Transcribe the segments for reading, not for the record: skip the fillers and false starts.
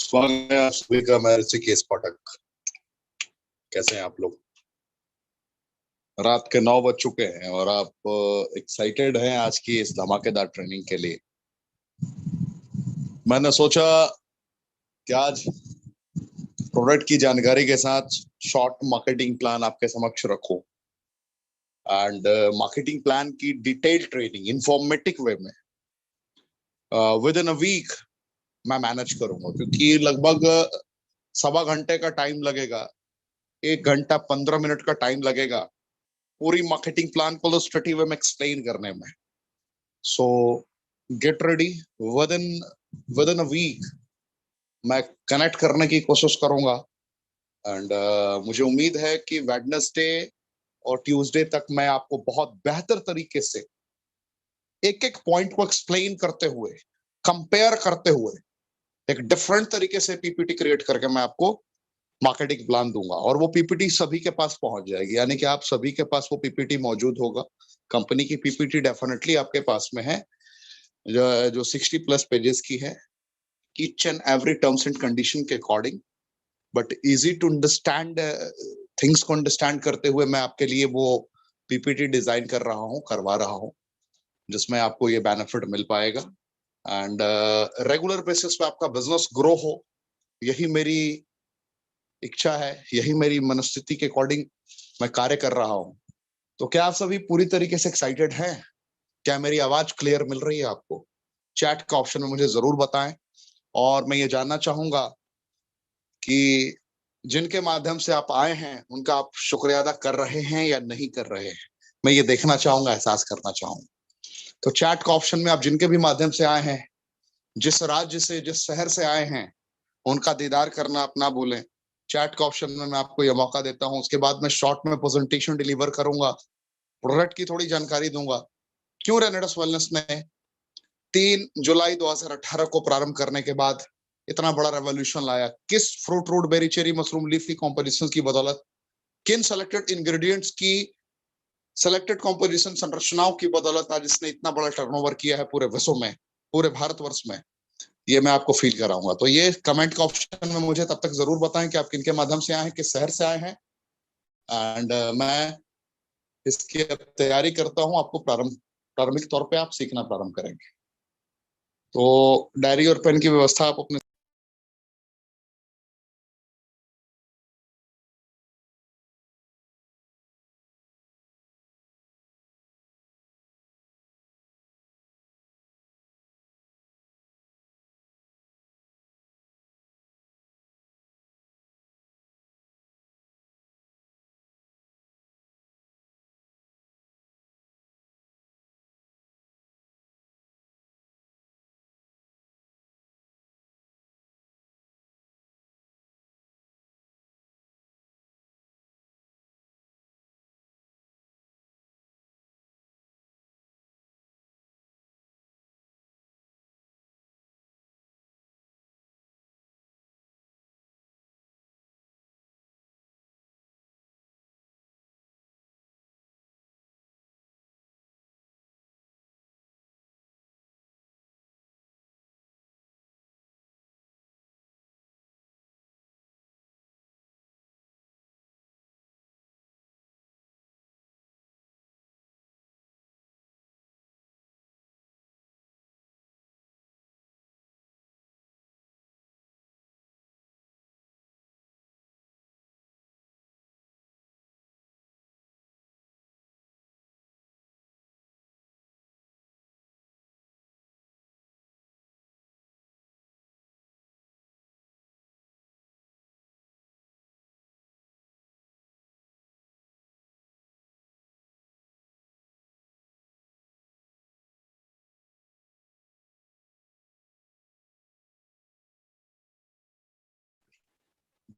स्वागत है आप सभी का मेरे ऋषिकेश पाठक। कैसे हैं आप लोग? रात के 9 बज चुके हैं और आप एक्साइटेड हैं आज की इस धमाकेदार ट्रेनिंग के लिए। मैंने सोचा कि आज प्रोडक्ट की जानकारी के साथ शॉर्ट मार्केटिंग प्लान आपके समक्ष रखूं एंड मार्केटिंग प्लान की डिटेल ट्रेनिंग इंफॉर्मेटिव वे में विद इन अ वीक मैं मैनेज करूंगा, क्योंकि लगभग सवा घंटे का टाइम लगेगा, 1 घंटा 15 मिनट का टाइम लगेगा पूरी मार्केटिंग प्लान को इलस्ट्रेटिव वे में एक्सप्लेन करने में। So get ready, within a week मैं कनेक्ट करने की कोशिश करूंगा एंड मुझे उम्मीद है कि वेडनेसडे और ट्यूसडे तक मैं आपको बहुत बेहतर तरीके से एक एक पॉइंट को एक्सप्लेन करते हुए, कंपेयर करते हुए एक डिफरेंट तरीके से पीपीटी क्रिएट करके मैं आपको मार्केटिंग प्लान दूंगा और वो पीपीटी सभी के पास पहुंच जाएगी। यानी कि आप सभी के पास वो पीपीटी मौजूद होगा। कंपनी की पीपीटी डेफिनेटली आपके पास में है, जो 60+ पेजेस की है, each and every terms and condition के according, but easy to understand, things को अंडरस्टैंड करते हुए मैं आपके लिए वो पीपीटी डिजाइन कर रहा हूँ, करवा रहा हूँ, जिसमें आपको ये बेनिफिट मिल पाएगा एंड रेगुलर बेसिस पे आपका बिजनेस ग्रो हो, यही मेरी इच्छा है, यही मेरी मनस्थिति के अकॉर्डिंग मैं कार्य कर रहा हूँ। तो क्या आप सभी पूरी तरीके से एक्साइटेड हैं? क्या मेरी आवाज क्लियर मिल रही है आपको? चैट का ऑप्शन में मुझे जरूर बताएं। और मैं ये जानना चाहूंगा कि जिनके माध्यम से आप आए हैं उनका आप शुक्रिया अदा कर रहे हैं या नहीं कर रहे हैं, मैं ये देखना चाहूंगा, एहसास करना चाहूंगा। तो चैट का ऑप्शन में आप जिनके भी माध्यम से आए हैं, जिस राज्य से, जिस शहर से आए हैं, उनका दीदार करना आप ना भूलें। चैट का ऑप्शन में मैं आपको यह मौका देता हूं। उसके बाद मैं शॉर्ट में प्रेजेंटेशन डिलीवर करूंगा, प्रोडक्ट की थोड़ी जानकारी दूंगा, क्यों रेनेडस वेलनेस ने 3 जुलाई 2018 को प्रारंभ करने के बाद इतना बड़ा रेवोल्यूशन लाया, किस fruit, root, berry, cherry, mushroom, leafy composition की बदौलत, किन सेलेक्टेड इंग्रेडिएंट्स की सेलेक्टेड कॉम्पोजिशन संरचनाओं की बदौलत आज इसने इतना बड़ा टर्नओवर किया है पूरे विश्व में, पूरे भारतवर्ष में, ये मैं आपको फील कराऊंगा। तो ये कमेंट का ऑप्शन में मुझे तब तक जरूर बताएं कि आप किनके माध्यम से आए हैं, किस शहर से आए हैं एंड मैं इसकी तैयारी करता हूं। आपको प्रारंभिक तौर पे आप सीखना प्रारंभ करेंगे। तो डायरी और पेन की व्यवस्था आप अपने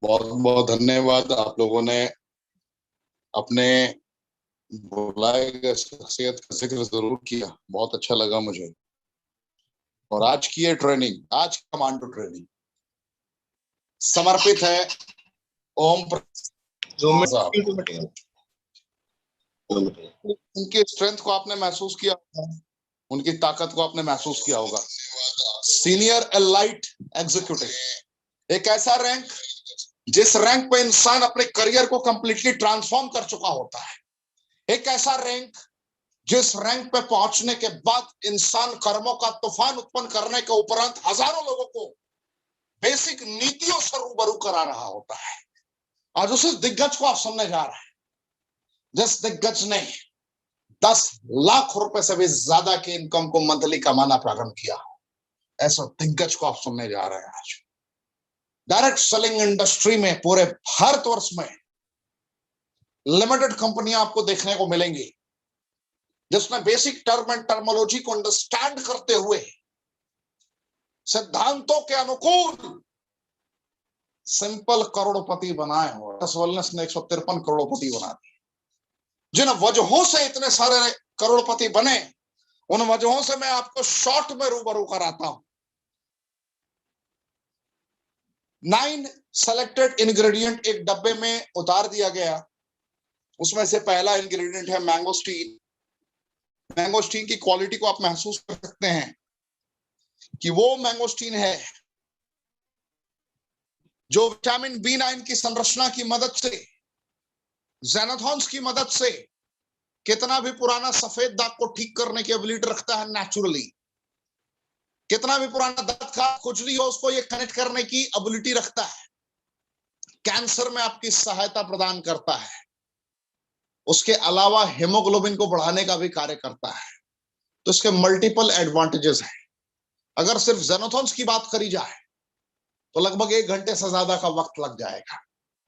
बहुत बहुत धन्यवाद। आप लोगों ने अपने बुलाए गए शख्सियत का जिक्र जरूर किया, बहुत अच्छा लगा मुझे। और आज की ये ट्रेनिंग, आज कमांडो ट्रेनिंग समर्पित है ओम साहब। उनकी स्ट्रेंथ को आपने महसूस किया होगा, उनकी ताकत को आपने महसूस किया होगा। सीनियर एलाइट एग्जीक्यूटिव एक ऐसा रैंक जिस रैंक पे इंसान अपने करियर को कंप्लीटली ट्रांसफॉर्म कर चुका होता है। एक ऐसा रैंक जिस रैंक पे पहुंचने के बाद इंसान कर्मों का तूफान उत्पन्न करने के उपरांत हजारों लोगों को बेसिक नीतियों से रूबरू करा रहा होता है। आज उस दिग्गज को आप सुनने जा रहे हैं जिस दिग्गज ने 10 लाख रुपए से भी ज्यादा की इनकम को मंथली कमाना प्रारंभ किया। ऐसा दिग्गज को आप सुनने जा रहे हैं। आज डायरेक्ट सेलिंग इंडस्ट्री में पूरे भारतवर्ष में लिमिटेड कंपनियां आपको देखने को मिलेंगी जिसमें बेसिक टर्म एंड टर्मोलॉजी को अंडरस्टैंड करते हुए सिद्धांतों के अनुकूल सिंपल करोड़पति बनाए हो। वेलनेस ने 153 करोड़पति बना दिए। जिन वजहों से इतने सारे करोड़पति बने, उन वजहों से मैं आपको शॉर्ट में रूबरू कराता हूं। 9 सेलेक्टेड इंग्रेडिएंट एक डब्बे में उतार दिया गया। उसमें से पहला इंग्रेडिएंट है मैंगोस्टीन। मैंगोस्टीन की क्वालिटी को आप महसूस कर सकते हैं कि वो मैंगोस्टीन है जो विटामिन B9 की संरचना की मदद से, ज़ैनाथॉन्स की मदद से कितना भी पुराना सफेद दाग को ठीक करने की एबिलिटी रखता है नेचुरली। कितना भी पुराना दांत का खुजली हो उसको ये कनेक्ट करने की एबिलिटी रखता है। कैंसर में आपकी सहायता प्रदान करता है। उसके अलावा हेमोग्लोबिन को बढ़ाने का भी कार्य करता है। तो इसके मल्टीपल एडवांटेजेस हैं। अगर सिर्फ ज़ैनाथॉन्स की बात करी जाए तो लगभग 1 घंटे से ज्यादा का वक्त लग जाएगा।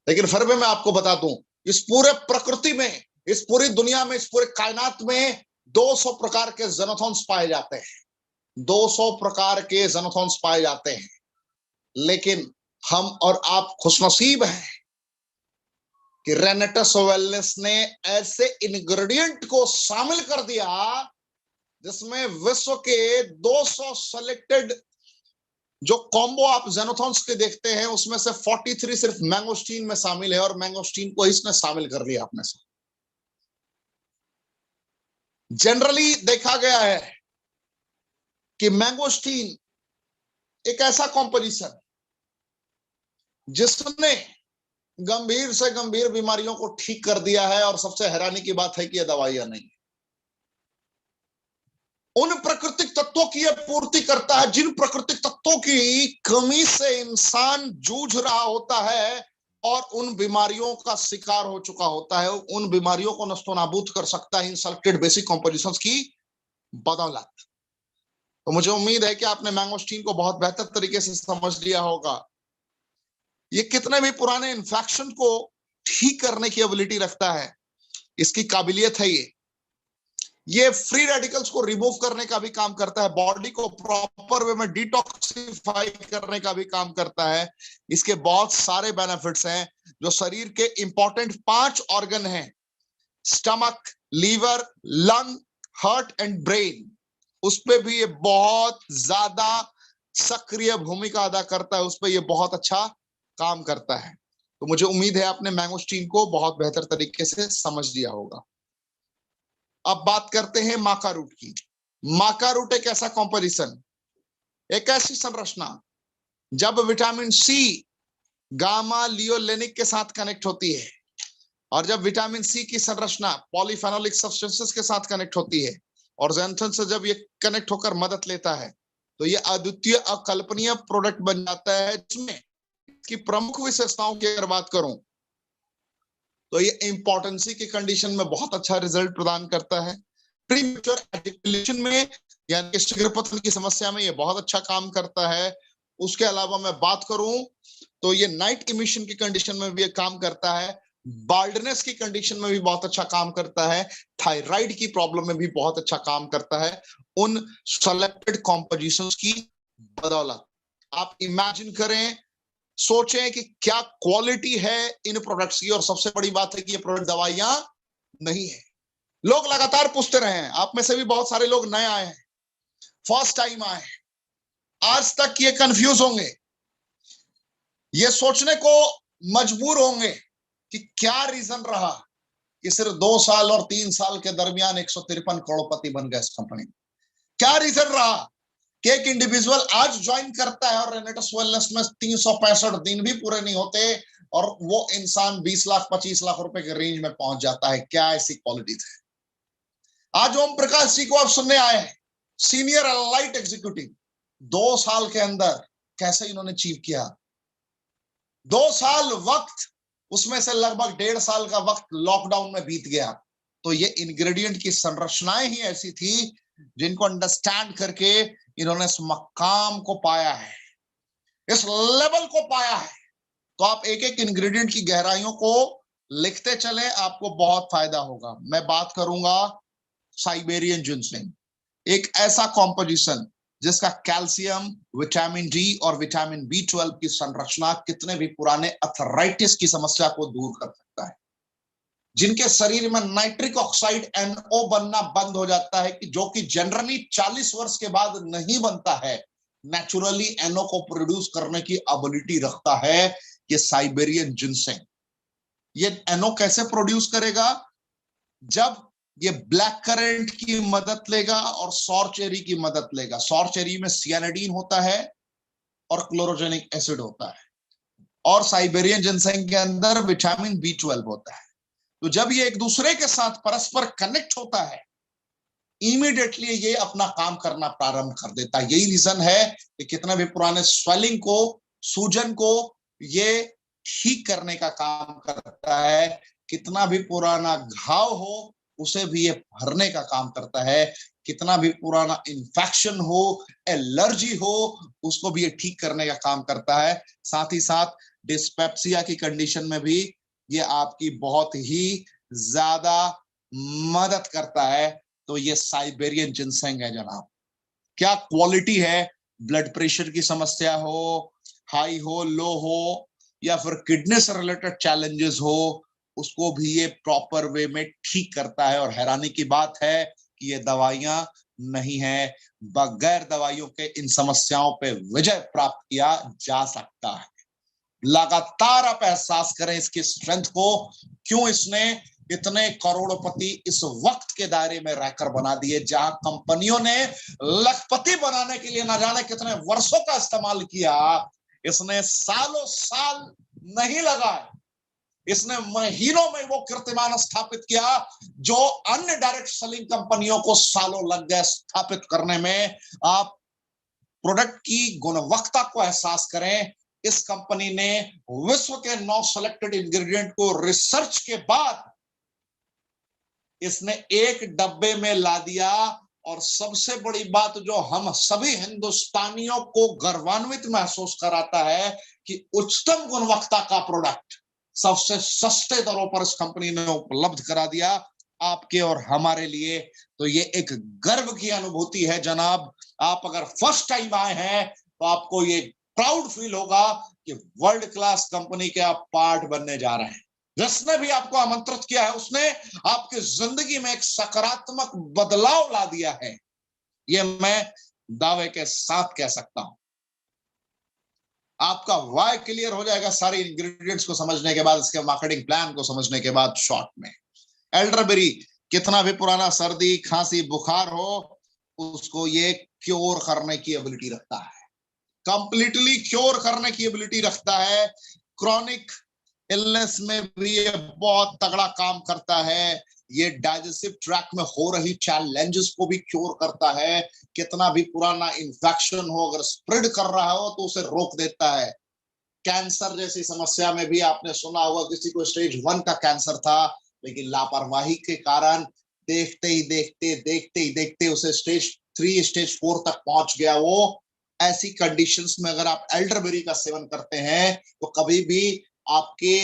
लेकिन फिर भी मैं आपको बता दूं, इस पूरे प्रकृति में, इस पूरी दुनिया में, इस पूरे कायनात में 200 प्रकार के ज़ैनाथॉन्स पाए जाते हैं। 200 प्रकार के ज़ैनाथॉन्स पाए जाते हैं। लेकिन हम और आप खुशनसीब हैं कि रेनेटस वेलनेस ने ऐसे इंग्रेडिएंट को शामिल कर दिया जिसमें विश्व के 200 सेलेक्टेड जो कॉम्बो आप ज़ैनाथॉन्स के देखते हैं उसमें से 43 सिर्फ मैंगोस्टीन में शामिल है। और मैंगोस्टीन को इसने शामिल कर लिया अपने साथ। जनरली देखा गया है कि मैंगोस्टीन एक ऐसा कॉम्पोजिशन जिसने गंभीर से गंभीर बीमारियों को ठीक कर दिया है। और सबसे हैरानी की बात है कि यह दवाइयां नहीं, उन प्राकृतिक तत्वों की यह पूर्ति करता है जिन प्राकृतिक तत्वों की कमी से इंसान जूझ रहा होता है और उन बीमारियों का शिकार हो चुका होता है। उन बीमारियों को नष्टो नाबूद कर सकता है इन सेलेक्टेड बेसिक कॉम्पोजिशंस की बदौलत। तो मुझे उम्मीद है कि आपने मैंगोस्टीन को बहुत बेहतर तरीके से समझ लिया होगा। ये कितने भी पुराने इन्फेक्शन को ठीक करने की एबिलिटी रखता है, इसकी काबिलियत है। ये फ्री रेडिकल्स को रिमूव करने का भी काम करता है। बॉडी को प्रॉपर वे में डिटॉक्सिफाई करने का भी काम करता है। इसके बहुत सारे बेनिफिट्स हैं। जो शरीर के इंपॉर्टेंट 5 ऑर्गन हैं, stomach, liver, lung, heart and brain, उस पे भी ये बहुत ज्यादा सक्रिय भूमिका अदा करता है। उस पे ये बहुत अच्छा काम करता है। तो मुझे उम्मीद है आपने मैंगोस्टीन को बहुत बेहतर तरीके से समझ लिया होगा। अब बात करते हैं माका रूट की। माका रूट एक ऐसा कॉम्पोजिशन, एक ऐसी संरचना जब विटामिन सी गामा लियोलेनिक के साथ कनेक्ट होती है और जब विटामिन सी की संरचना पॉलीफेनोलिक सब्सटेंसेस के साथ कनेक्ट होती है और ज़ैनाथॉन से जब ये कनेक्ट होकर मदद लेता है तो ये अद्वितीय अकल्पनीय प्रोडक्ट बन जाता है। जिसमें इसकी प्रमुख विशेषताओं की अगर बात करूं तो ये इंपॉर्टेंसी की कंडीशन में बहुत अच्छा रिजल्ट प्रदान करता है। प्रीमेच्योर एजिकुलेशन में यानी कि शीघ्र पतन की समस्या में ये बहुत अच्छा काम करता है। उसके अलावा मैं बात करूं तो ये नाइट इमिशन की कंडीशन में भी ये काम करता है। बाल्डनेस की कंडीशन में भी बहुत अच्छा काम करता है। थायराइड की प्रॉब्लम में भी बहुत अच्छा काम करता है उन सेलेक्टेड कॉम्पोजिशंस की बदौलत। आप इमेजिन करें, सोचें कि क्या क्वालिटी है इन प्रोडक्ट्स की। और सबसे बड़ी बात है कि ये प्रोडक्ट दवाइयां नहीं है। लोग लगातार पूछते रहे हैं, आप में से भी बहुत सारे लोग नए आए हैं, फर्स्ट टाइम आए हैं, आज तक ये कंफ्यूज होंगे, ये सोचने को मजबूर होंगे कि क्या रीजन रहा कि सिर्फ 2 साल और 3 साल के दरमियान 153 करोड़पति बन गए इस कंपनी में। क्या रीजन रहा कि एक इंडिविजुअल आज ज्वाइन करता है और रेनेटस वेलनेस में 365 दिन भी पूरे नहीं होते और वो इंसान 20 लाख 25 लाख रुपए के रेंज में पहुंच जाता है। क्या ऐसी क्वालिटीज है? आज ओम प्रकाश जी को आप सुनने आए हैं, सीनियर एलाइट एग्जीक्यूटिव, 2 साल के अंदर कैसे इन्होंने अचीव किया। 2 साल वक्त, उसमें से लगभग 1.5 साल का वक्त लॉकडाउन में बीत गया। तो ये इंग्रेडिएंट की संरचनाएं ही ऐसी थी जिनको अंडरस्टैंड करके इन्होंने इस मकाम को पाया है, इस लेवल को पाया है। तो आप एक एक इंग्रेडिएंट की गहराइयों को लिखते चले, आपको बहुत फायदा होगा। मैं बात करूंगा साइबेरियन जिनसेंग, एक ऐसा कॉम्पोजिशन जिसका कैल्शियम, विटामिन डी और विटामिन B12 की संरचना कितने भी पुराने अर्थराइटिस की समस्या को दूर कर सकता है। जिनके शरीर में नाइट्रिक ऑक्साइड NO बनना बंद हो जाता है, कि जो कि जनरली 40 वर्ष के बाद नहीं बनता है, नेचुरली NO को प्रोड्यूस करने की एबिलिटी रखता है ये साइबेरियन जिनसेंग। ये NO कैसे प्रोड्यूस करेगा? जब ये ब्लैक करेंट की मदद लेगा और सौर चेरी की मदद लेगा। सौर चेरी में सियानिडीन होता है और क्लोरोजेनिक एसिड होता है, और साइबेरियन जिनसेंग के अंदर विटामिन B12 होता है। तो जब ये एक दूसरे के साथ परस्पर कनेक्ट होता है, इमीडिएटली ये अपना काम करना प्रारंभ कर देता है। यही रीजन है कि कितना भी पुराने स्वेलिंग को, सूजन को ये ठीक करने का काम करता है। कितना भी पुराना घाव हो उसे भी ये भरने का काम करता है। कितना भी पुराना इन्फेक्शन हो, एलर्जी हो, उसको भी ये ठीक करने का काम करता है। साथ ही साथ डिस्पेप्सिया की कंडीशन में भी ये आपकी बहुत ही ज्यादा मदद करता है। तो ये साइबेरियन जिनसेंग है जनाब। क्या क्वालिटी है? ब्लड प्रेशर की समस्या हो, हाई हो, लो हो, या फिर किडनी से रिलेटेड चैलेंजेस हो, उसको भी ये प्रॉपर वे में ठीक करता है। और हैरानी की बात है कि ये दवाइयां नहीं है, बगैर दवाइयों के इन समस्याओं पे विजय प्राप्त किया जा सकता है। लगातार आप एहसास करें इसकी स्ट्रेंथ को, क्यों इसने इतने करोड़पति इस वक्त के दायरे में रहकर बना दिए, जहां कंपनियों ने लखपति बनाने के लिए ना जाने कितने वर्षों का इस्तेमाल किया। इसने सालों साल नहीं लगाए, इसने महीनों में वो कीर्तिमान स्थापित किया जो अन्य डायरेक्ट सेलिंग कंपनियों को सालों लग गए स्थापित करने में। आप प्रोडक्ट की गुणवत्ता को एहसास करें। इस कंपनी ने विश्व के 9 सेलेक्टेड इंग्रेडिएंट को रिसर्च के बाद इसने एक डब्बे में ला दिया। और सबसे बड़ी बात जो हम सभी हिंदुस्तानियों को गर्वान्वित महसूस कराता है कि उच्चतम गुणवत्ता का प्रोडक्ट सबसे सस्ते दरों पर इस कंपनी ने उपलब्ध करा दिया आपके और हमारे लिए। तो ये एक गर्व की अनुभूति है जनाब। आप अगर फर्स्ट टाइम आए हैं तो आपको ये प्राउड फील होगा कि वर्ल्ड क्लास कंपनी के आप पार्ट बनने जा रहे हैं। जिसने भी आपको आमंत्रित किया है उसने आपकी जिंदगी में एक सकारात्मक बदलाव ला दिया है, ये मैं दावे के साथ कह सकता हूं। आपका वाई क्लियर हो जाएगा सारे इंग्रेडिएंट्स को समझने के बाद, इसके मार्केटिंग प्लान को समझने के बाद। शॉर्ट में, एल्डरबेरी कितना भी पुराना सर्दी, खांसी, बुखार हो, उसको ये क्योर करने की एबिलिटी रखता है, कंप्लीटली क्योर करने की एबिलिटी रखता है। क्रॉनिक इलनेस में भी ये बहुत तगड़ा काम करता है। ये डाइजेस्टिव ट्रैक में हो रही चैलेंजेस को भी क्योर करता है। कितना भी पुराना इन्फेक्शन हो, अगर स्प्रेड कर रहा हो तो उसे रोक देता है। कैंसर जैसी समस्या में भी आपने सुना होगा, किसी को स्टेज 1 का कैंसर था, लेकिन लापरवाही के कारण देखते ही देखते उसे स्टेज 3, स्टेज 4 तक पहुंच गया वो। ऐसी कंडीशंस में अगर आप एल्डरबेरी का सेवन करते हैं तो कभी भी आपके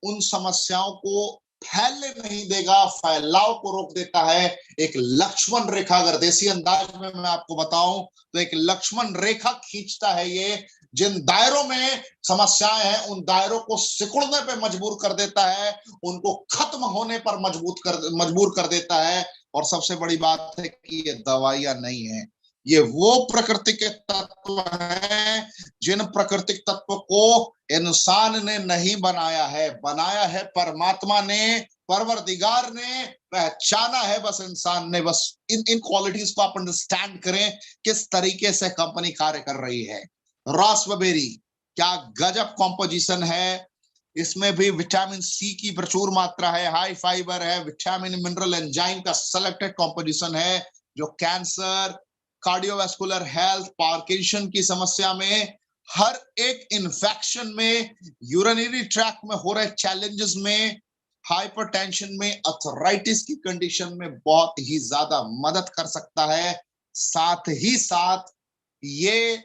उन समस्याओं को फैलने नहीं देगा, फैलाव को रोक देता है। एक लक्ष्मण रेखा, अगर देसी अंदाज में मैं आपको बताऊं तो एक लक्ष्मण रेखा खींचता है ये। जिन दायरों में समस्याएं हैं उन दायरों को सिकुड़ने पे मजबूर कर देता है, उनको खत्म होने पर मजबूर कर देता है। और सबसे बड़ी बात है कि ये दवाइयां नहीं है, ये वो प्रकृति के तत्व हैं जिन प्राकृतिक तत्व को इंसान ने नहीं बनाया है, बनाया है परमात्मा ने। परवरदिगार ने पहचाना है, बस इंसान ने बस इन क्वालिटीज को आप अंडरस्टैंड करें किस तरीके से कंपनी कार्य कर रही है। रास्पबेरी क्या गजब कॉम्पोजिशन है, इसमें भी विटामिन सी की प्रचुर मात्रा है, हाई फाइबर है, विटामिन मिनरल एंजाइम का सेलेक्टेड कॉम्पोजिशन है जो कैंसर, कार्डियोवास्कुलर हेल्थ, पार्किंसन की समस्या में, हर एक इन्फेक्शन में, यूरिनरी ट्रैक्ट में हो रहे चैलेंजेस में, हाइपरटेंशन में, अर्थराइटिस की कंडीशन में बहुत ही ज्यादा मदद कर सकता है। साथ ही साथ ये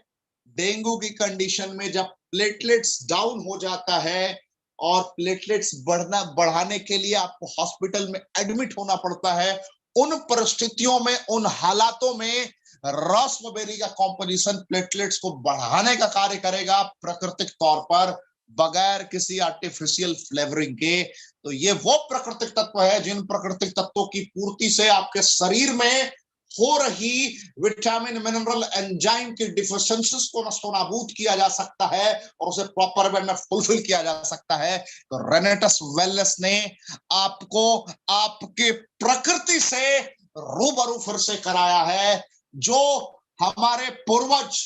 डेंगू की कंडीशन में जब प्लेटलेट्स डाउन हो जाता है और प्लेटलेट्स बढ़ाने के लिए आपको हॉस्पिटल में एडमिट होना पड़ता है, उन परिस्थितियों में, उन हालातों में रास्पबेरी का कॉम्पोजिशन प्लेटलेट्स को बढ़ाने का कार्य करेगा प्राकृतिक तौर पर, बगैर किसी आर्टिफिशियल फ्लेवरिंग के। तो ये वो प्राकृतिक तत्व है जिन प्राकृतिक तत्वों की पूर्ति से आपके शरीर में हो रही विटामिन मिनरल एंजाइम की डिफिशिएंसीज को नस्तोनाबूद किया जा सकता है और उसे प्रॉपर वे में फुलफिल किया जा सकता है। तो रेनेटस वेलनेस ने आपको आपके प्रकृति से रूबरू फिर से कराया है। जो हमारे पूर्वज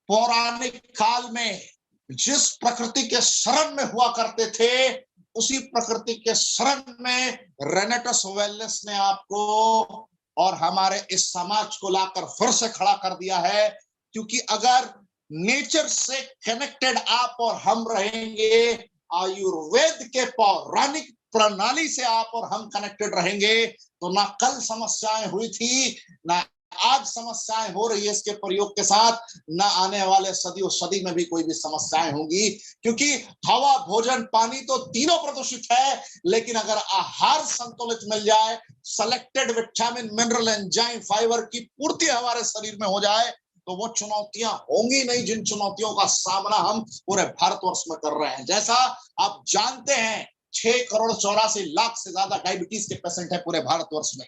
पौराणिक काल में जिस प्रकृति के शरण में हुआ करते थे, उसी प्रकृति के शरण में रेनेटस वेलनेस ने आपको और हमारे इस समाज को लाकर फिर से खड़ा कर दिया है। क्योंकि अगर नेचर से कनेक्टेड आप और हम रहेंगे, आयुर्वेद के पौराणिक प्रणाली से आप और हम कनेक्टेड रहेंगे, तो ना कल समस्याएं हुई थी, ना आज समस्याएं हो रही है इसके प्रयोग के साथ, ना आने वाले सदियों सदी में भी कोई भी समस्याएं होंगी। क्योंकि हवा, भोजन, पानी तो तीनों प्रदूषित है, लेकिन अगर आहार संतुलित मिल जाए, selected vitamin mineral enzyme fibre की पूर्ति हमारे शरीर में हो जाए, तो वो चुनौतियां होंगी नहीं जिन चुनौतियों का सामना हम पूरे भारतवर्ष में कर रहे हैं। जैसा आप जानते हैं 6 करोड़ 84 लाख से ज्यादा डायबिटीज के पेशेंट है पूरे भारतवर्ष में।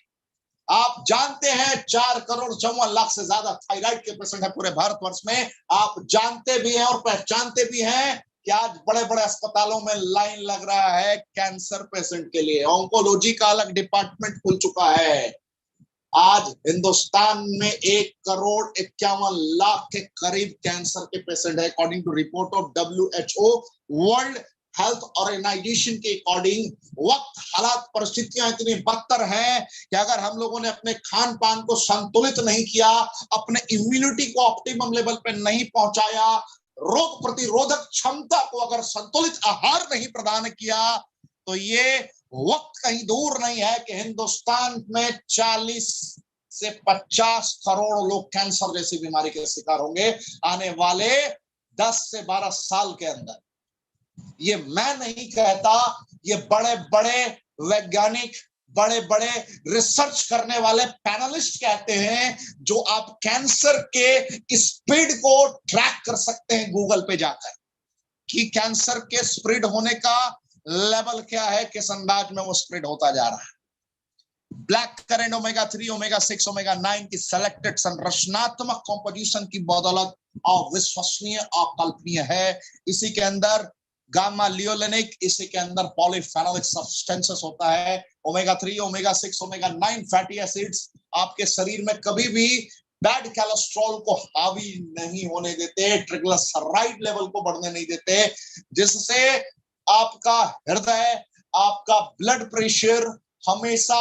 आप जानते हैं 4 करोड़ 54 लाख से ज्यादा थायराइड के पेशेंट है पूरे भारतवर्ष में। आप जानते भी हैं और पहचानते भी हैं कि आज बड़े बड़े अस्पतालों में लाइन लग रहा है कैंसर पेशेंट के लिए, ऑन्कोलॉजी का अलग डिपार्टमेंट खुल चुका है। आज हिंदुस्तान में 1 करोड़ 51 लाख के करीब कैंसर के पेशेंट है, according to report of WHO, world health organisation के अकॉर्डिंग। वक्त, हालात, परिस्थितियां इतनी बदतर हैं कि अगर हम लोगों ने अपने खान पान को संतुलित नहीं किया, अपने इम्यूनिटी को ऑप्टिमम लेवल पे नहीं पहुंचाया, रोग प्रतिरोधक क्षमता को अगर संतुलित आहार नहीं प्रदान किया, तो ये वक्त कहीं दूर नहीं है कि हिंदुस्तान में 40 से 50 करोड़ लोग कैंसर जैसी बीमारी के शिकार होंगे आने वाले 10 से 12 साल के अंदर। ये मैं नहीं कहता, ये बड़े बड़े वैज्ञानिक, बड़े बड़े रिसर्च करने वाले पैनलिस्ट कहते हैं, जो आप कैंसर के स्प्रेड को ट्रैक कर सकते हैं गूगल पे जाकर कि कैंसर के स्प्रेड होने का लेवल क्या है, किस अंदाज में वो स्प्रेड होता जा रहा है। Black currant omega 3, omega 6, omega 9 की सेलेक्टेड संरचनात्मक कॉम्पोजिशन की बदौलत अविश्वसनीय, अकल्पनीय है। इसी के अंदर गामा लियोलेनिक, इसी के अंदर पॉलीफेनोलिक सब्सटेंसेस होता है। Omega 3, omega 6, omega 9 fatty acids आपके शरीर में कभी भी बैड कोलेस्ट्रॉल को हावी नहीं होने देते, ट्रिग्लिसराइड लेवल को बढ़ने नहीं देते, जिससे आपका हृदय, आपका ब्लड प्रेशर हमेशा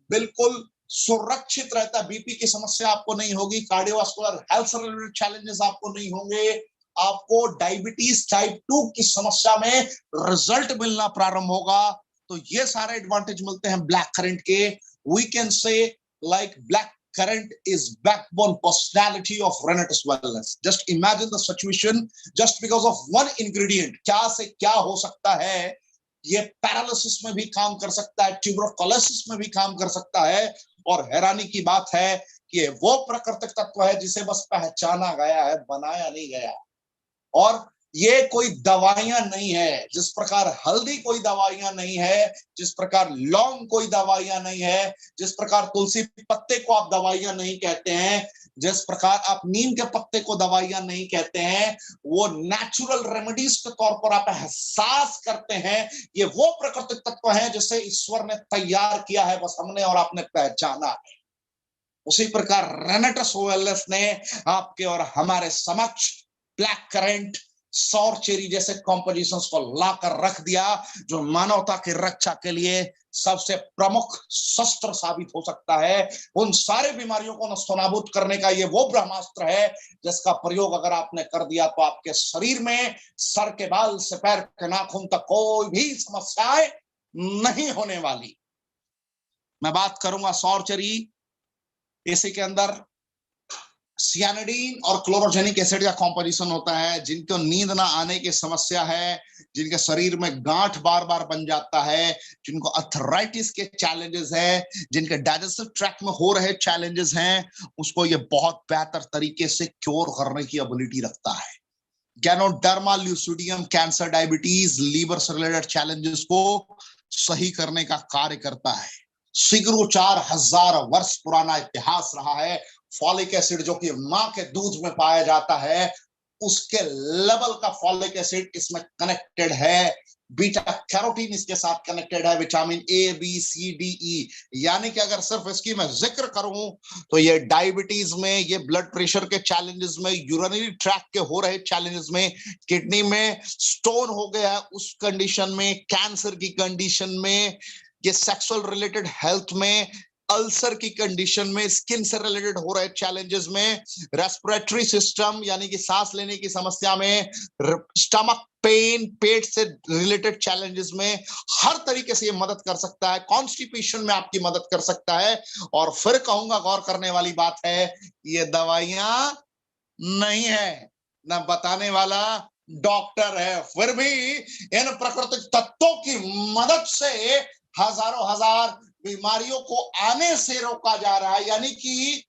बिल्कुल सुरक्षित रहता है। बीपी की समस्या आपको नहीं होगी, कार्डियोवास्कुलर हेल्थ से रिलेटेड चैलेंजेस आपको नहीं होंगे, आपको डायबिटीज टाइप 2 की समस्या में रिजल्ट मिलना प्रारंभ होगा। तो ये सारे एडवांटेज मिलते हैं ब्लैक करंट के। We can say like black current is backbone personality of Renatus Wellness. Just imagine the situation, just because of one ingredient, क्या से क्या हो सकता है। ये पैरालिसिस में भी काम कर सकता है, ट्यूबरकुलोसिस में भी काम कर सकता है, और हैरानी की बात है कि ये वो प्राकृतिक तत्व है जिसे बस पहचाना गया है, बनाया नहीं गया। और ये कोई दवाइयां नहीं है। जिस प्रकार हल्दी कोई दवाइयां नहीं है, जिस प्रकार लौंग कोई दवाइयां नहीं है, जिस प्रकार तुलसी पत्ते को आप दवाइयां नहीं कहते हैं, जिस प्रकार आप नीम के पत्ते को दवाइयां नहीं कहते हैं, वो नेचुरल रेमेडीज के तौर पर आप एहसास करते हैं। ये वो प्राकृतिक तत्व हैं जिसे ईश्वर ने तैयार किया है, बस हमने और आपने पहचाना है। उसी प्रकार रेनेटस वेलनेस ने आपके और हमारे समक्ष ब्लैक करेंट, सौर चेरी जैसे कॉम्पोजिशंस को लाकर रख दिया, जो मानवता की रक्षा के लिए सबसे प्रमुख शस्त्र साबित हो सकता है। उन सारे बीमारियों को नस्तोनाबूद करने का ये वो ब्रह्मास्त्र है जिसका प्रयोग अगर आपने कर दिया तो आपके शरीर में सर के बाल से पैर के नाखून तक कोई भी समस्याएं नहीं होने वाली। मैं बात करूंगा सौर चेरी। इसी के अंदर सियानिडीन और क्लोरोजेनिक एसिड का कॉम्पोजिशन होता है। जिनको नींद ना आने की समस्या है, जिनके शरीर में गांठ बार बार बन जाता है, जिनको अर्थराइटिस के चैलेंजेस है, जिनके डाइजेस्टिव ट्रैक्ट में हो रहे चैलेंजेस हैं, उसको ये बहुत बेहतर तरीके से क्योर करने की एबिलिटी रखता है। Ganoderma lucidum cancer, diabetes, liver से रिलेटेड चैलेंजेस को सही करने का कार्य करता है। सिगरू 4000 वर्ष पुराना इतिहास रहा है। फॉलिक एसिड जो कि मां के दूध में पाया जाता है, उसके लेवल का फॉलिक एसिड इसमें कनेक्टेड है। बीटा कैरोटीन इसके साथ कनेक्टेड है, vitamin A, B, C, D, E. यानी कि अगर सिर्फ इसकी मैं जिक्र करूं तो ये डायबिटीज में, ये ब्लड प्रेशर के चैलेंजेस में, यूरिनरी ट्रैक्ट के हो रहे चैलेंजेस में, किडनी में स्टोन हो गया उस कंडीशन में, कैंसर की कंडीशन में, ये सेक्सुअल रिलेटेड हेल्थ में, अल्सर की कंडीशन में, स्किन से रिलेटेड हो रहे चैलेंजेस में, रेस्पिरेटरी सिस्टम यानी कि सांस लेने की समस्या में, स्टमक पेन, पेट से रिलेटेड चैलेंजेस में, हर तरीके से ये मदद कर सकता है। कॉन्स्टिपेशन में आपकी मदद कर सकता है। और फिर कहूंगा, गौर करने वाली बात है, ये दवाइयां नहीं है, ना बताने वाला डॉक्टर है। फिर भी इन प्राकृतिक तत्वों की मदद से हजारों हजार बीमारियों को आने से रोका जा रहा है। यानी कि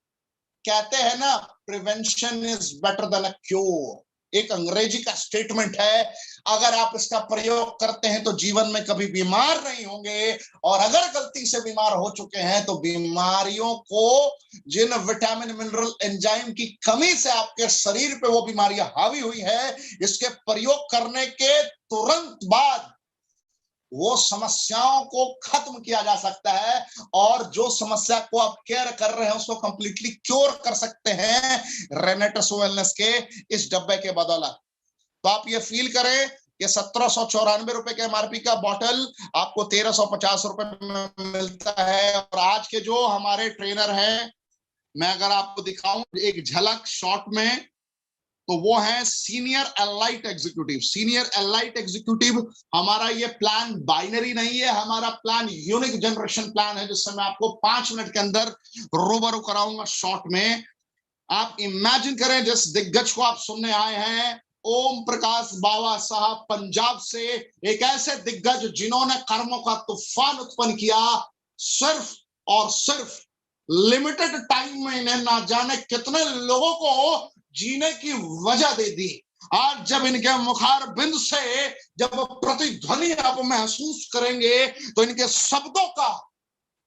कहते हैं ना, prevention is better than a cure. एक अंग्रेजी का स्टेटमेंट है। अगर आप इसका प्रयोग करते हैं तो जीवन में कभी बीमार नहीं होंगे, और अगर गलती से बीमार हो चुके हैं तो बीमारियों को, जिन विटामिन, मिनरल, एंजाइम की कमी से आपके शरीर पे वो बीमारियां हावी हुई है, इसके प्रयोग करने के तुरंत बाद वो समस्याओं को खत्म किया जा सकता है, और जो समस्या को आप केयर कर रहे हैं उसको कंप्लीटली क्योर कर सकते हैं रेनेटस वेलनेस के इस डब्बे के बदौलत। तो आप ये फील करें कि 1794 रुपए के एमआरपी का बॉटल आपको 1350 रुपए में मिलता है। और आज के जो हमारे ट्रेनर हैं, मैं अगर आपको दिखाऊं एक झलक शॉर्ट में, तो वो है senior elite executive. Senior elite executive हमारा ये प्लान बाइनरी नहीं है, हमारा प्लान यूनिक जनरेशन प्लान है, जिससे मैं आपको 5 मिनट के अंदर रूबरू कराऊंगा शॉर्ट में। आप इमेजिन करें, जिस दिग्गज को आप सुनने आए हैं, ओम प्रकाश बाबा साहब, पंजाब से, एक ऐसे दिग्गज जिन्होंने कर्मों का तूफान उत्पन्न किया, सिर्फ और सिर्फ लिमिटेड टाइम में इन्हें ना जाने कितने लोगों को जीने की वजह दे दी। आज जब इनके मुखार बिंद से जब प्रतिध्वनि आप महसूस करेंगे तो इनके शब्दों का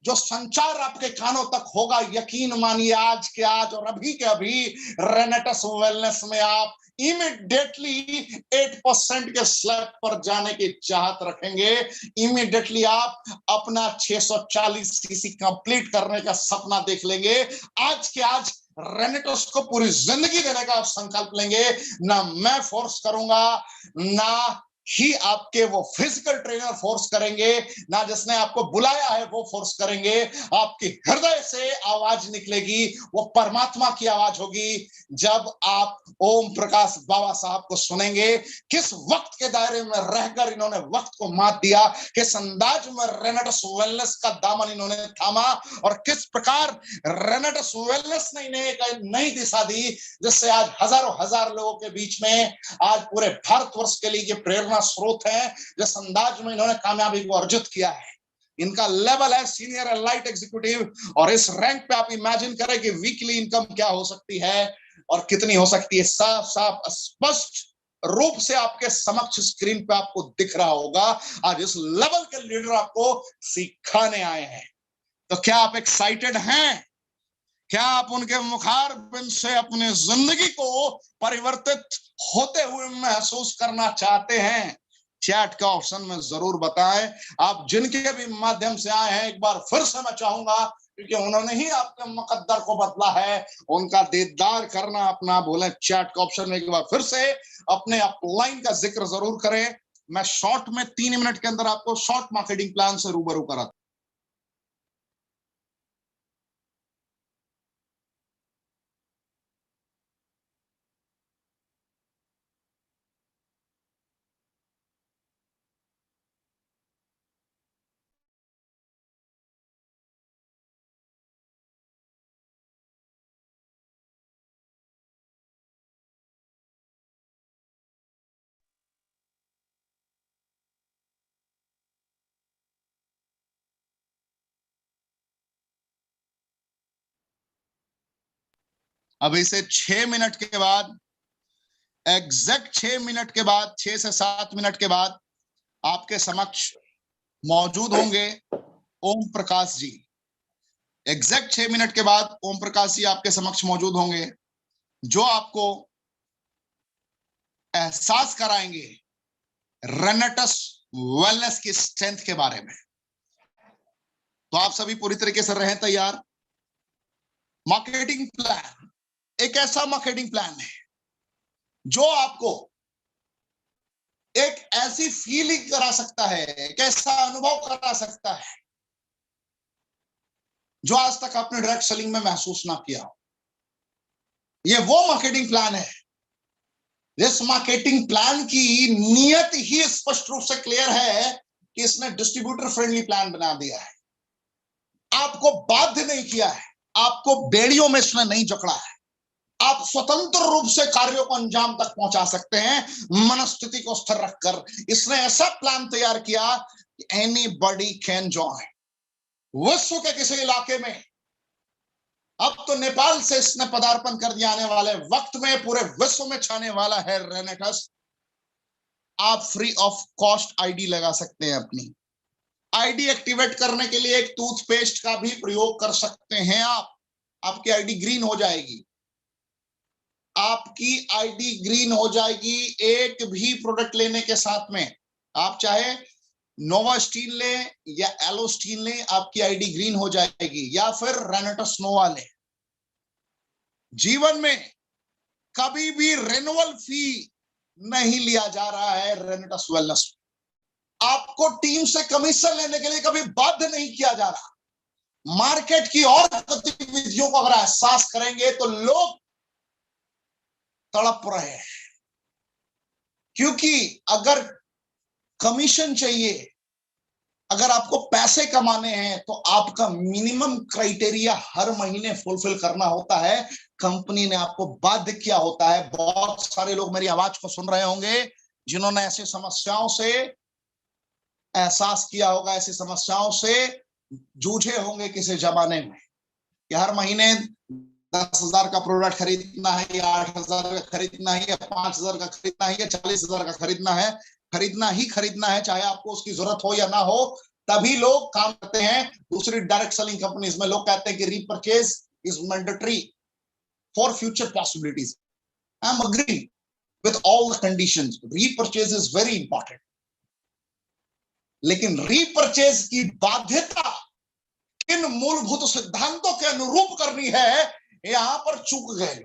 जो संचार आपके कानों तक होगा, यकीन मानिए आज के आज और अभी के अभी रेनेटस वेलनेस में आप इमीडिएटली 8% के स्लैब पर जाने की चाहत रखेंगे। इमीडिएटली आप अपना 640 सीसी कंप्लीट करने का सपना देख लेंगे। आज के आज रेनेटस को पूरी जिंदगी देने का आप संकल्प लेंगे। ना मैं फोर्स करूंगा, ना ही आपके वो फिजिकल ट्रेनर फोर्स करेंगे, ना जिसने आपको बुलाया है वो फोर्स करेंगे। आपके हृदय से आवाज निकलेगी, वो परमात्मा की आवाज होगी। जब आप ओम प्रकाश बाबा साहब को सुनेंगे, किस वक्त के दायरे में रहकर इन्होंने वक्त को मात दिया, किस अंदाज में रेनेटस वेलनेस का दामन इन्होंने थामा, और किस प्रकार रेनेटस वेलनेस ने इन्हें एक नई दिशा दी, जिससे आज हजारों हजार लोगों के बीच में आज पूरे भारतवर्ष के लिए प्रेरणा स्रोत है। जिस अंदाज में इन्होंने कामयाबी को अर्जित किया है, इनका लेवल है सीनियर एलाइट एग्जीक्यूटिव। और इस रैंक पे आप इमेजिन करें कि वीकली इनकम क्या हो सकती है और कितनी हो सकती है। साफ साफ स्पष्ट रूप से आपके समक्ष स्क्रीन पे आपको दिख रहा होगा। आज इस लेवल के लीडर आपको सिखाने आए हैं। तो क्या आप एक्साइटेड हैं? क्या आप उनके मुखारबिंद से अपनी जिंदगी को परिवर्तित होते हुए महसूस करना चाहते हैं? चैट का ऑप्शन में जरूर बताएं। आप जिनके भी माध्यम से आए हैं, एक बार फिर से मैं चाहूंगा, क्योंकि उन्होंने ही आपके मुकद्दर को बदला है, उनका दीदार करना अपना भूलें। चैट का ऑप्शन में एक बार फिर से अपने अपलाइन का जिक्र जरूर करें। मैं शॉर्ट में 3 मिनट के अंदर आपको शॉर्ट मार्केटिंग प्लान से रूबरू कराता। अब इसे 6 मिनट के बाद, एग्जैक्ट 6 मिनट के बाद, 6 से 7 मिनट के बाद आपके समक्ष मौजूद होंगे ओम प्रकाश जी। एग्जैक्ट 6 मिनट के बाद ओम प्रकाश जी आपके समक्ष मौजूद होंगे, जो आपको एहसास कराएंगे रेनेटस वेलनेस की स्ट्रेंथ के बारे में। तो आप सभी पूरी तरीके से रहें तैयार। मार्केटिंग प्लान एक ऐसा मार्केटिंग प्लान है जो आपको एक ऐसी फीलिंग करा सकता है, एक ऐसा अनुभव करा सकता है जो आज तक आपने डायरेक्ट सेलिंग में महसूस ना किया हो। ये वो मार्केटिंग प्लान है। इस मार्केटिंग प्लान की नीयत ही स्पष्ट रूप से क्लियर है कि इसने डिस्ट्रीब्यूटर फ्रेंडली प्लान बना दिया है। आपको बाध्य नहीं किया है, आपको बेड़ियों में इसने नहीं जकड़ा है। आप स्वतंत्र रूप से कार्यों को अंजाम तक पहुंचा सकते हैं, मनस्थिति को स्थिर रखकर। इसने ऐसा प्लान तैयार किया कि एनीबॉडी कैन जॉइन। विश्व के किसी इलाके में, अब तो नेपाल से इसने पदार्पण कर दिया, आने वाले वक्त में पूरे विश्व में छाने वाला है रेनेटस। आप फ्री ऑफ कॉस्ट आईडी लगा सकते हैं। अपनी आईडी एक्टिवेट करने के लिए एक टूथपेस्ट का भी प्रयोग कर सकते हैं आप। आपकी आईडी ग्रीन हो जाएगी। आपकी आईडी ग्रीन हो जाएगी एक भी प्रोडक्ट लेने के साथ में। आप चाहे नोवा स्टील लें या एलो स्टील लें, आपकी आईडी ग्रीन हो जाएगी, या फिर रेनेटस नोवा लें। जीवन में कभी भी रिन्यूअल फी नहीं लिया जा रहा है रेनेटस वेलनेस। आपको टीम से कमीशन लेने के लिए कभी बाध्य नहीं किया जा रहा। मार्केट की और गतिविधियों को अगर एहसास करेंगे तो लोग तड़प रहे हैं, क्योंकि अगर कमीशन चाहिए, अगर आपको पैसे कमाने हैं, तो आपका मिनिमम क्राइटेरिया हर महीने फुलफिल करना होता है। कंपनी ने आपको बाध्य किया होता है। बहुत सारे लोग मेरी आवाज को सुन रहे होंगे जिन्होंने ऐसी समस्याओं से एहसास किया होगा, ऐसी समस्याओं से जूझे होंगे किसी जमाने में, कि हर महीने 10,000 का प्रोडक्ट खरीदना है, या 8,000 का खरीदना है, या 5,000 का खरीदना है, या 40,000 का खरीदना है। खरीदना ही खरीदना है, चाहे आपको उसकी जरूरत हो या ना हो। तभी लोग काम करते हैं। दूसरी डायरेक्ट सेलिंग कंपनीज में लोग कहते हैं कि repurchase is mandatory for future possibilities. I am agree with all the conditions. Repurchase is very important, लेकिन रीपरचेज की बाध्यता इन मूलभूत सिद्धांतों के अनुरूप करनी है, यहां पर चूक गए।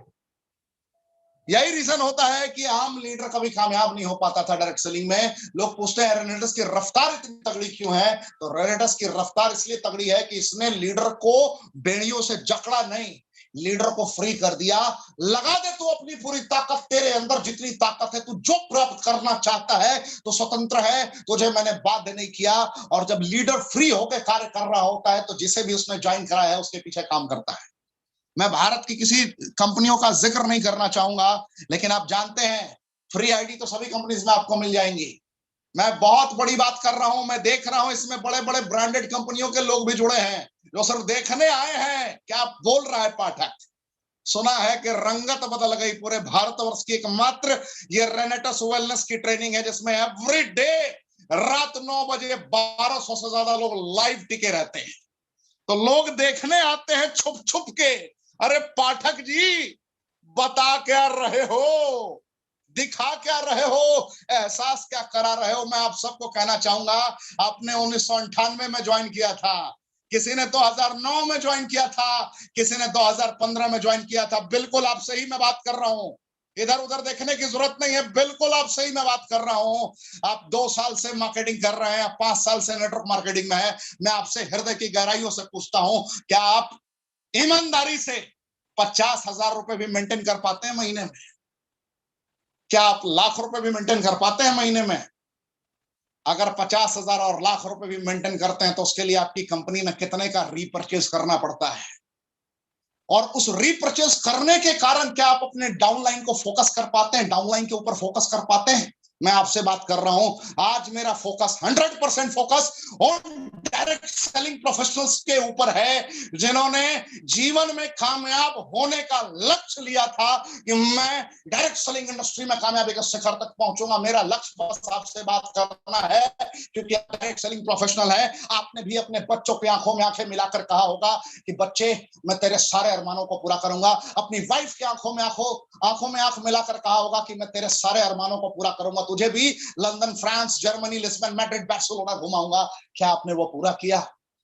यही रीजन होता है कि आम लीडर कभी कामयाब नहीं हो पाता था डायरेक्ट सेलिंग में। लोग पूछते हैं रेनेटस की रफ्तार इतनी तगड़ी क्यों है? तो रेनेटस की रफ्तार इसलिए तगड़ी है कि इसने लीडर को बेड़ियों से जकड़ा नहीं, लीडर को फ्री कर दिया। लगा दे तू अपनी पूरी ताकत, तेरे अंदर जितनी ताकत है, तू जो प्राप्त करना चाहता है तो स्वतंत्र है, तुझे मैंने बाध्य नहीं किया। और जब लीडर फ्री होकर कार्य कर रहा होता है तो जिसे भी उसने ज्वाइन कराया है उसके पीछे काम करता है। मैं भारत की किसी कंपनियों का जिक्र नहीं करना चाहूंगा, लेकिन आप जानते हैं फ्री आईडी तो सभी कंपनीज में आपको मिल जाएंगी। मैं बहुत बड़ी बात कर रहा हूं, मैं देख रहा हूं इसमें बड़े बड़े ब्रांडेड कंपनियों के लोग भी जुड़े हैं, जो सिर्फ देखने आए हैं क्या बोल रहा है पाठक। सुना है कि रंगत बदल गई पूरे भारतवर्ष की एकमात्र ये रेनेटस वेलनेस की ट्रेनिंग है, जिसमें एवरी डे रात 9 बजे 1200 से ज्यादा लोग लाइव टिके रहते हैं। तो लोग देखने आते हैं छुप छुप के, अरे पाठक जी बता क्या रहे हो, दिखा क्या रहे हो, एहसास क्या करा रहे हो। मैं आप सबको कहना चाहूंगा, आपने 1998 में ज्वाइन किया था, किसी ने 2009 में ज्वाइन किया था, किसी ने 2015 में ज्वाइन किया था। बिल्कुल आप सही में बात कर रहा हूं, इधर उधर देखने की जरूरत नहीं है, बिल्कुल आप सही में बात कर रहा हूं। आप 2 साल से मार्केटिंग कर रहे हैं, 5 साल से नेटवर्क मार्केटिंग में है। मैं आपसे हृदय की गहराइयों से पूछता हूं, क्या आप ईमानदारी से 50,000 रुपए भी मेंटेन कर पाते हैं महीने में? क्या आप लाख रुपए भी मेंटेन कर पाते हैं महीने में? अगर 50,000 और लाख रुपए भी मेंटेन करते हैं तो उसके लिए आपकी कंपनी में कितने का रीपरचेज करना पड़ता है? और उस रीपरचेज करने के कारण क्या आप अपने डाउनलाइन को फोकस कर पाते हैं, डाउनलाइन के ऊपर फोकस कर पाते हैं? मैं आपसे बात कर रहा हूं, आज मेरा focus 100% focus on direct selling professionals के ऊपर है, जिन्होंने जीवन में कामयाब होने का लक्ष्य लिया था कि मैं डायरेक्ट सेलिंग इंडस्ट्री में कामयाबी के शिखर तक पहुंचूंगा। मेरा लक्ष्य बस आपसे बात करना है, क्योंकि आप डायरेक्ट सेलिंग प्रोफेशनल है। आपने भी अपने बच्चों की आंखों में आंखें मिलाकर कहा होगा कि बच्चे मैं तेरे सारे अरमानों को पूरा करूंगा। अपनी वाइफ की आंखों में आंख मिलाकर कहा होगा कि मैं तेरे सारे अरमानों को पूरा करूंगा, तुझे भी London, France, Germany, Lisbon, Madrid, Barcelona घुमाऊंगा। क्या आपने वो पूरा किया?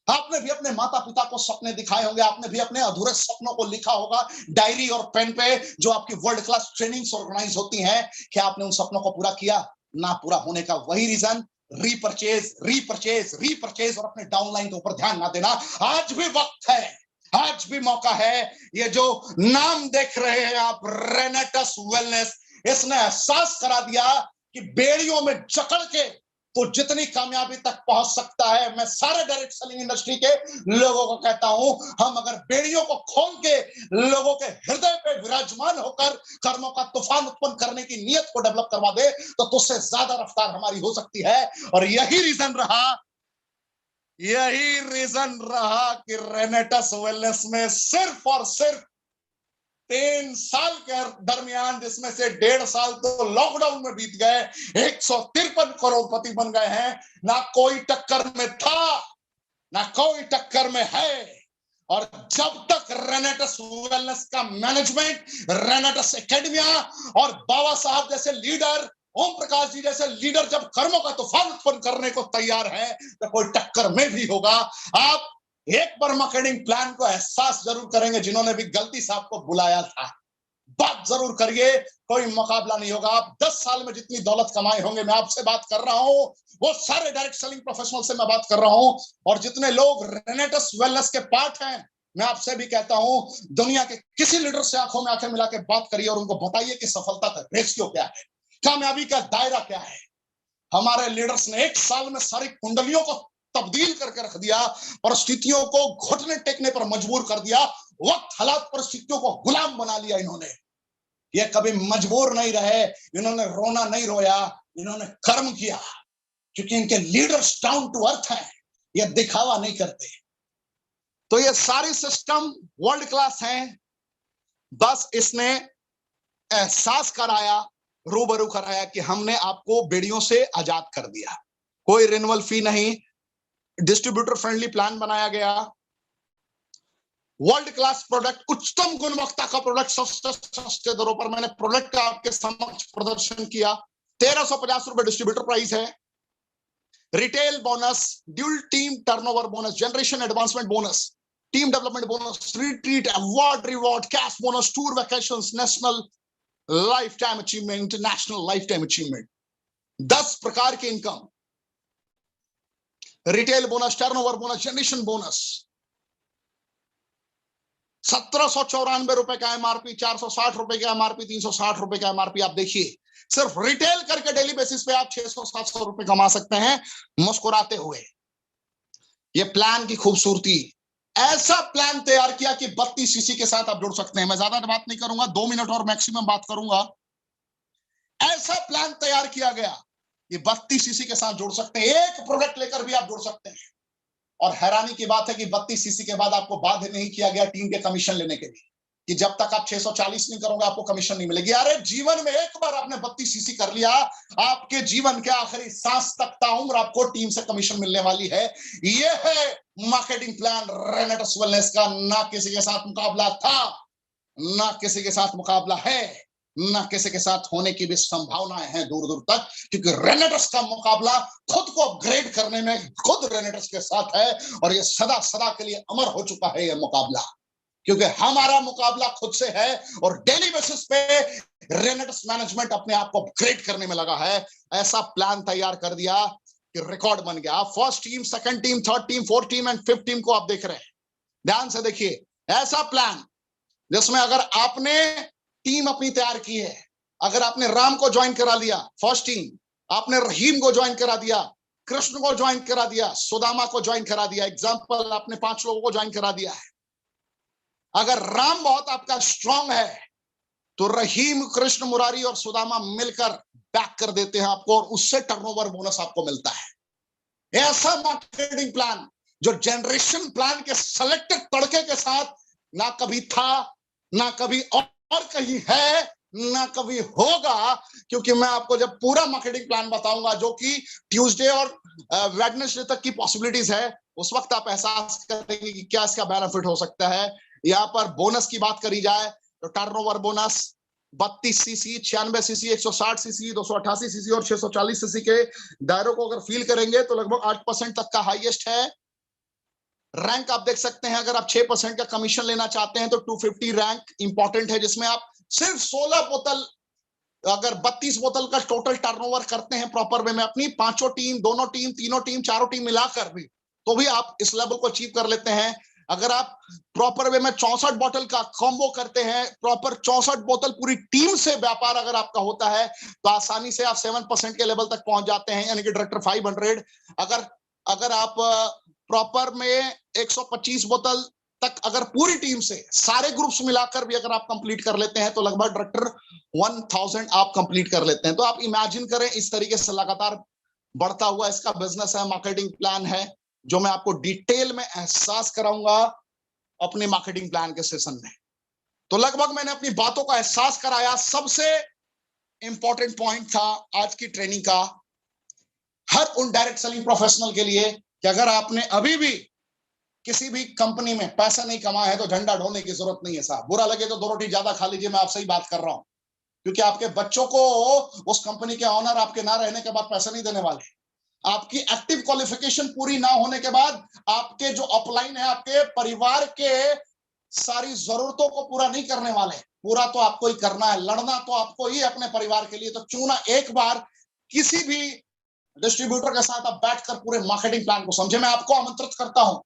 आपने भी अपने माता पिता को सपने दिखाए होंगे, आपने भी अपने अधूरे सपनों को लिखा होगा डायरी और पेन पे, जो आपकी वर्ल्ड क्लास ट्रेनिंग्स ऑर्गेनाइज होती हैं। क्या आपने उन सपनों को पूरा किया? ना पूरा होने का वही रीजन, रीपरचेज रीपरचेज रीपरचेज और अपने डाउनलाइन के ऊपर ध्यान ना देना। आज भी वक्त है, आज भी मौका है। ये जो नाम देख रहे हैं आप, रेनेटस वेलनेस, इसने एहसास करा दिया कि बेड़ियों में जकड़ के तो जितनी कामयाबी तक पहुंच सकता है। मैं सारे डायरेक्ट सेलिंग इंडस्ट्री के लोगों को कहता हूं, हम अगर बेड़ियों को खोल के लोगों के हृदय पे विराजमान होकर कर्मों का तूफान उत्पन्न करने की नीयत को डेवलप करवा दे, तो तुझसे ज्यादा रफ्तार हमारी हो सकती है। और यही रीजन रहा कि रेनेटस वेलनेस में सिर्फ और सिर्फ 3 साल के दरमियान, जिसमें से 1.5 साल तो लॉकडाउन में बीत गए, 153 करोड़पति बन गए हैं। ना कोई टक्कर में था, ना कोई टक्कर में है। और जब तक रेनेटस वेलनेस का मैनेजमेंट, रेनेटस एकेडमिया और बाबा साहब जैसे लीडर, ओम प्रकाश जी जैसे लीडर जब कर्मों का तूफान उत्पन्न करने को तैयार है, तो कोई टक्कर में भी होगा। आप एक बार मार्केटिंग प्लान को एहसास जरूर करेंगे, जिन्होंने भी गलती से आपको बुलाया था, बात जरूर करिए, कोई मुकाबला नहीं होगा। आप 10 साल में जितनी दौलत कमाए होंगे, मैं आपसे बात कर रहा हूं, वो सारे डायरेक्ट सेलिंग प्रोफेशनल से मैं बात कर रहा हूं। और जितने लोग रेनेटस वेलनेस के पार्ट हैं, मैं आपसे भी कहता हूं, दुनिया के किसी लीडर से आंखों में आंखें मिला के बात करिए और उनको बताइए कि सफलता का रेशियो क्या है, कामयाबी का दायरा क्या है। हमारे लीडर्स ने 1 साल में सारी कुंडलियों को तब्दील करके रख दिया, परिस्थितियों को घुटने टेकने पर मजबूर कर दिया, वक्त हालात परिस्थितियों को गुलाम बना लिया। इन्होंने ये कभी मजबूर नहीं रहे, इन्होंने रोना नहीं रोया, इन्होंने कर्म किया, क्योंकि इनके लीडर्स डाउन टू अर्थ हैं, ये दिखावा नहीं करते। तो ये सारी सिस्टम वर्ल्ड क्लास हैं, बस इसने एहसास कराया, रूबरू कराया कि हमने आपको बेड़ियों से आजाद कर दिया। कोई रिन्यूअल फी नहीं, डिस्ट्रीब्यूटर फ्रेंडली प्लान बनाया गया, वर्ल्ड क्लास प्रोडक्ट, उच्चतम गुणवत्ता का प्रोडक्ट सस्ते दरों पर मैंने प्रोडक्ट का आपके समक्ष प्रदर्शन किया। 1350 रुपए डिस्ट्रीब्यूटर प्राइस है। Retail bonus, dual team turnover bonus, generation advancement bonus, team development bonus, retreat, award, reward, cash bonus, tour vacations, national life time achievement, international life time achievement, 10 प्रकार के income, retail bonus, turnover bonus, generation bonus, 1794 रुपए का MRP, 460 रुपए का MRP, 360 रुपए का MRP. आप देखिए, सिर्फ रिटेल करके डेली बेसिस पे आप 600-700 रुपए कमा सकते हैं मुस्कुराते हुए। ये प्लान की खूबसूरती, ऐसा प्लान तैयार किया कि 32 सीसी के साथ आप जुड़ सकते हैं। मैं ज्यादा बात नहीं करूंगा, 2 मिनट और मैक्सिमम बात करूंगा। ऐसा प्लान तैयार किया गया कि 32 सीसी के साथ जुड़ सकते हैं, एक प्रोडक्ट लेकर भी आप जुड़ सकते हैं। और हैरानी की बात है कि 32 सीसी के बाद आपको बाध्य नहीं किया गया टीम के कमीशन लेने के लिए। कि जब तक आप 640 नहीं करोगे आपको कमीशन नहीं मिलेगी। अरे जीवन में एक बार आपने 32 सीसी कर लिया, आपके जीवन के आखिरी सांस तक ताउम्र आपको टीम से कमीशन मिलने वाली है। ये है मार्केटिंग प्लान रेनेटस वेलनेस का। ना किसी के साथ मुकाबला था, ना किसी के साथ मुकाबला है, ना किसी के साथ होने की भी संभावनाएं हैं दूर दूर तक, क्योंकि रेनेटस का मुकाबला खुद को अपग्रेड करने में खुद रेनेटस के साथ है, और ये सदा सदा के लिए अमर हो चुका है ये मुकाबला, क्योंकि हमारा मुकाबला खुद से है और डेली बेसिस पे रेनेटस मैनेजमेंट अपने आप को अपग्रेड करने में लगा है। ऐसा प्लान तैयार कर दिया कि रिकॉर्ड बन गया। First team, second team, third team, fourth team and fifth team को आप देख रहे हैं, ध्यान से देखिए। ऐसा प्लान जिसमें अगर आपने टीम अपनी तैयार की है, अगर आपने राम को ज्वाइन करा लिया फर्स्ट टीम, आपने रहीम को ज्वाइन करा दिया, कृष्ण को ज्वाइन करा दिया, सुदामा को ज्वाइन करा दिया, एग्जाम्पल आपने 5 लोगों को ज्वाइन करा दिया है। अगर राम बहुत आपका स्ट्रांग है तो रहीम, कृष्ण, मुरारी और सुदामा मिलकर बैक कर देते हैं आपको, और उससे टर्नओवर बोनस आपको मिलता है। ऐसा मार्केटिंग प्लान जो जनरेशन प्लान के सेलेक्टेड तड़के के साथ ना कभी था, ना कभी और कहीं है, ना कभी होगा, क्योंकि मैं आपको जब पूरा मार्केटिंग प्लान बताऊंगा जो कि ट्यूसडे और वेडनेसडे तक की पॉसिबिलिटीज है, उस वक्त आप एहसास करेंगे कि क्या इसका बेनिफिट हो सकता है। यहाँ पर बोनस की बात करी जाए तो turnover bonus 32 CC, 96 CC, 160 CC, 288 CC और 640 सीसी के दायरों को अगर फील करेंगे तो लगभग 8% तक का हाईएस्ट है। रैंक आप देख सकते हैं, अगर आप 6% का कमीशन लेना चाहते हैं तो 250 रैंक इंपॉर्टेंट है, जिसमें आप सिर्फ 16 बोतल, अगर 32 बोतल का टोटल टर्नओवर करते हैं प्रॉपर वे में, अपनी पांचों टीम, दोनों टीम, तीनों टीम, चारों टीम मिलाकर भी, तो भी आप इस लेवल को अचीव कर लेते हैं। अगर आप प्रॉपर वे में 64 बोतल का कॉम्बो करते हैं, प्रॉपर 64 बोतल पूरी टीम से व्यापार अगर आपका होता है, तो आसानी से आप 7% के लेवल तक पहुंच जाते हैं, यानी कि डायरेक्टर 500। अगर आप प्रॉपर में 125 बोतल तक अगर पूरी टीम से सारे ग्रुप्स मिलाकर भी अगर आप कंप्लीट कर लेते हैं तो लगभग डायरेक्टर 1000 आप कंप्लीट कर लेते हैं। तो आप इमेजिन करें, इस तरीके से लगातार बढ़ता हुआ इसका बिजनेस है, मार्केटिंग प्लान है, जो मैं आपको डिटेल में एहसास कराऊंगा अपने मार्केटिंग प्लान के सेशन में। तो लगभग मैंने अपनी बातों का एहसास कराया। सबसे इंपॉर्टेंट पॉइंट था आज की ट्रेनिंग का हर उन डायरेक्ट सेलिंग प्रोफेशनल के लिए कि अगर आपने अभी भी किसी भी कंपनी में पैसा नहीं कमाया है तो झंडा ढोने की जरूरत नहीं है साहब। बुरा लगे तो 2 रोटी ज्यादा खा लीजिए, मैं आपसे ही बात कर रहा हूं, क्योंकि आपके बच्चों को उस कंपनी के ऑनर आपके ना रहने के बाद पैसा नहीं देने वाले। आपकी एक्टिव क्वालिफिकेशन पूरी ना होने के बाद आपके जो अपलाइन है, आपके परिवार के सारी जरूरतों को पूरा नहीं करने वाले। पूरा तो आपको ही करना है, लड़ना तो आपको ही अपने परिवार के लिए। तो क्यों ना एक बार किसी भी डिस्ट्रीब्यूटर के साथ आप बैठकर पूरे मार्केटिंग प्लान को समझे। मैं आपको आमंत्रित करता हूं,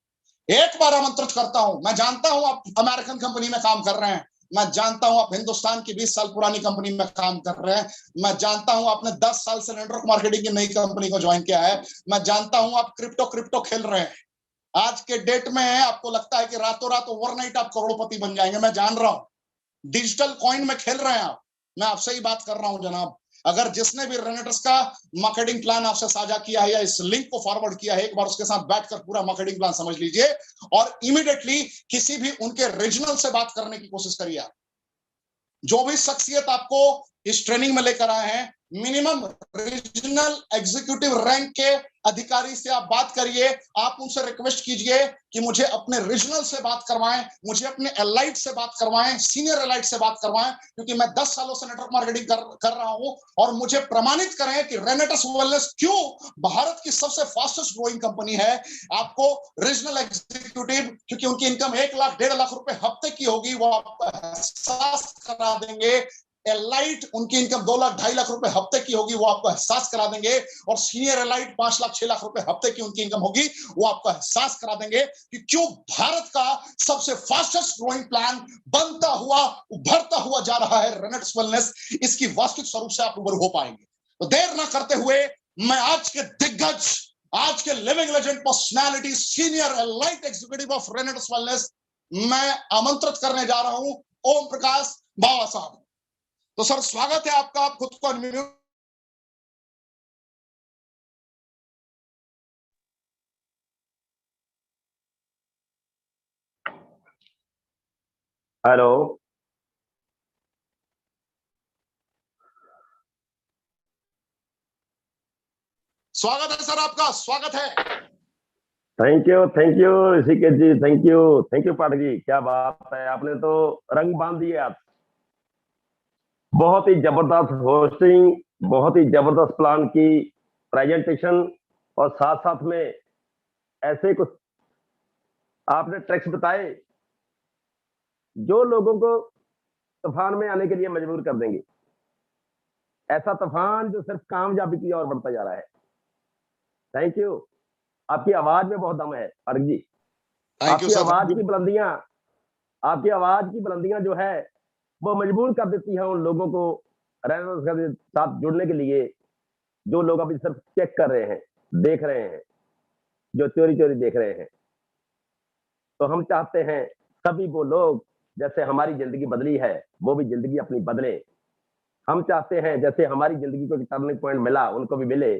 एक बार आमंत्रित करता हूं। मैं जानता हूं आप अमेरिकन कंपनी में काम कर रहे हैं, मैं जानता हूं आप हिंदुस्तान की 20 साल पुरानी कंपनी में काम कर रहे हैं, मैं जानता हूं आपने 10 साल से नेटवर्क मार्केटिंग की नई कंपनी को ज्वाइन किया है, मैं जानता हूं आप क्रिप्टो खेल रहे हैं। आज के डेट में आपको लगता है कि रातों रात ओवरनाइट आप करोड़पति बन जाएंगे, मैं जान रहा हूं। डिजिटल कॉइन में खेल रहे हैं आप, मैं आपसे ही बात कर रहा हूं जनाब। अगर जिसने भी रेनेटस का मार्केटिंग प्लान आपसे साझा किया है या इस लिंक को फॉरवर्ड किया है, एक बार उसके साथ बैठकर पूरा मार्केटिंग प्लान समझ लीजिए और इमीडिएटली किसी भी उनके रीजनल से बात करने की कोशिश करिए। जो भी शख्सियत आपको इस ट्रेनिंग में लेकर आए हैं, मिनिमम रीजनल एग्जीक्यूटिव रैंक के अधिकारी से आप बात करिए। आप उनसे रिक्वेस्ट कीजिए कि मुझे अपने रीजनल से बात करवाएं, मुझे अपने एलाइट से बात करवाएं, सीनियर एलाइट से बात करवाएं, क्योंकि मैं 10 सालों से नेटवर्क मार्केटिंग कर रहा हूं और मुझे प्रमाणित करें कि रेनेटस वेलनेस क्यों भारत की सबसे फास्टेस्ट ग्रोइंग कंपनी है। आपको रीजनल एग्जीक्यूटिव, क्योंकि उनकी इनकम 1 लाख 1.5 लाख रुपए हफ्ते की होगी, वो आपको एहसास करा देंगे। एलाइट उनकी इनकम 2 लाख 2.5 लाख रुपए हफ्ते की होगी, वो आपको एहसास करा देंगे। और सीनियर एलाइट 5 लाख 6 लाख रुपए हफ्ते की उनकी इनकम होगी, वो आपको एहसास करा देंगे कि क्यों भारत का सबसे फास्टेस्ट ग्रोइंग प्लान बनता हुआ उभरता हुआ जा रहा है रेनेटस वेलनेस। इसकी वास्तविक स्वरूप से आप रूबरू हो पाएंगे। तो देर ना करते हुए मैं आज के दिग्गज, आज के living legend personality, senior elite executive of Renatus wellness मैं आमंत्रित करने जा रहा हूं ओम प्रकाश बाबा साहब। तो सर स्वागत है आपका, आप खुद को अनम्यूट। हेलो। स्वागत है सर, आपका स्वागत है। Thank you Rishikesh ji, thank you Pathak ji, क्या बात है, आपने तो रंग बांध दिए आज। बहुत ही जबरदस्त होस्टिंग, बहुत ही जबरदस्त प्लान की प्रेजेंटेशन, और साथ साथ में ऐसे कुछ आपने ट्रिक्स बताए जो लोगों को तूफान में आने के लिए मजबूर कर देंगे। ऐसा तूफान जो सिर्फ कामयाबी की ओर बढ़ता जा रहा है। Thank you. आपकी आवाज में बहुत दम है पाठक जी। थैंक यू आपकी सर। आवाज की बुलंदियां, आपकी आवाज की बुलंदियां जो है वो मजबूर कर देती है उन लोगों को रैनर्स के साथ जुड़ने के लिए, जो लोग अभी सिर्फ चेक कर रहे हैं, देख रहे हैं, जो चोरी चोरी देख रहे हैं। तो हम चाहते हैं सभी वो लोग, जैसे हमारी जिंदगी बदली है वो भी जिंदगी अपनी बदले। हम चाहते हैं जैसे हमारी जिंदगी को टर्निंग पॉइंट मिला उनको भी मिले।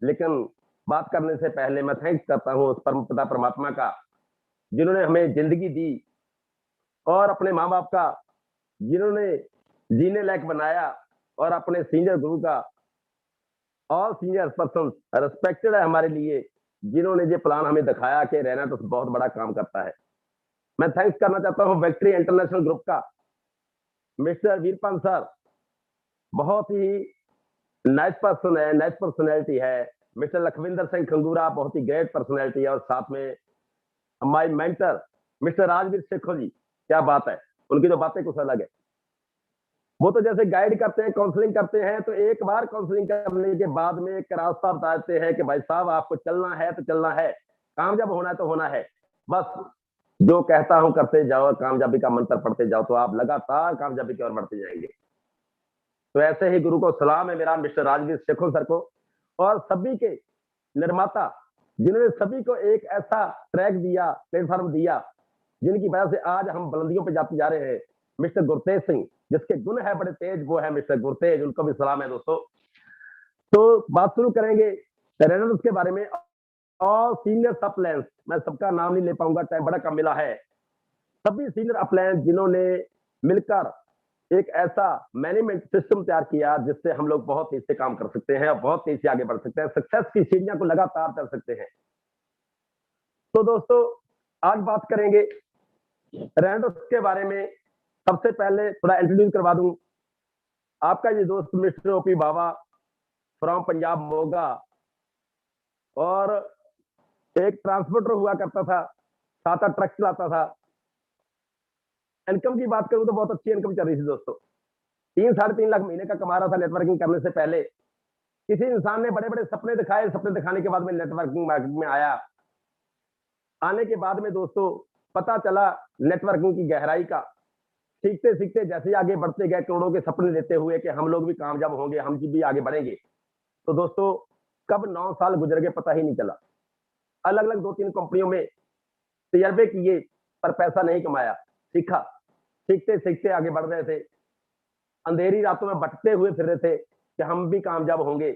लेकिन बात करने से पहले मैं थैंक्स करता हूं उस परम पिता परमात्मा का, जिन्होंने हमें जिंदगी दी, और अपने माँ बाप का, जिन्होंने जीने लायक बनाया, और अपने सीनियर गुरु का, ऑल सीनियर पर्सन रिस्पेक्टेड है हमारे लिए, जिन्होंने ये प्लान हमें दिखाया कि रहना तो बहुत बड़ा काम करता है। मैं थैंक्स करना चाहता हूं विक्ट्री इंटरनेशनल ग्रुप का, मिस्टर वीरपाल सर, बहुत ही नाइस पर्सन है, नाइस पर्सनैलिटी है। मिस्टर लखविंदर सिंह खंगूरा, बहुत ही ग्रेट पर्सनैलिटी है। और साथ में माय मेंटर मिस्टर राजवीर शेखो जी, क्या बात है, उनकी तो बातें कुछ अलग है। वो तो जैसे गाइड करते हैं, काउंसलिंग करते हैं, तो एक बार काउंसलिंग करने के बाद में एक रास्ता बताते हैं कि भाई साहब आपको चलना है तो चलना है, कामयाब होना है तो होना है, बस जो कहता हूं करते जाओ, कामयाबी का मंत्र पढ़ते जाओ, तो आप लगातार कामयाबी की ओर बढ़ते जाएंगे। तो ऐसे ही गुरु को सलाम है मेरा मिस्टर राजवीर शेखो सर को, और सभी के निर्माता, जिन्होंने सभी को एक ऐसा ट्रैक दिया, प्लेटफॉर्म दिया, जिनकी वजह से आज हम बुलंदियों पे जाते जा रहे हैं। मिस्टर गुरतेज सिंह, जिसके गुण है बड़े तेज, वो है मिस्टर गुरतेज, उनको भी सलाम है दोस्तों। तो बात शुरू करेंगे रेनर्स के बारे में, और सीनियर अपलायंस, मैं सबका नाम नहीं ले पाऊंगा, टाइम बड़ा कम मिला है। सभी सीनियर अपलायंस जिन्होंने मिलकर एक ऐसा मैनेजमेंट सिस्टम तैयार किया जिससे हम लोग बहुत तेज से काम कर सकते हैं और बहुत तेज से आगे बढ़ सकते हैं, सक्सेस की सीढ़ियां को लगातार चल सकते हैं। तो दोस्तों आज बात करेंगे रेनर्स के बारे में। सबसे पहले थोड़ा इंट्रोड्यूस करवा दूं, आपका ये दोस्त mister OP Baba from Punjab Moga, और एक ट्रांसपोर्टर हुआ करता था, 7-8 ट्रक चलाता था। इनकम की बात करूं तो बहुत अच्छी इनकम चल रही थी दोस्तों, 3-3.5 लाख महीने का कमा रहा था नेटवर्किंग करने से पहले। किसी इंसान ने बड़े बड़े सपने दिखाए, सपने दिखाने के बाद में नेटवर्किंग मार्केट में आया। आने के बाद में दोस्तों पता चला नेटवर्किंग की गहराई का। सीखते सीखते जैसे आगे बढ़ते गए, करोड़ों के सपने लेते हुए कि हम लोग भी कामयाब होंगे, हम भी आगे बढ़ेंगे। तो दोस्तों कब 9 साल गुजर गए पता ही नहीं चला। अलग अलग 2-3 कंपनियों में तजर्बे किए, पर पैसा नहीं कमाया। सीखा, सीखते सीखते आगे बढ़ रहे थे, अंधेरी रातों में भटकते हुए फिर रहे थे कि हम भी कामयाब होंगे।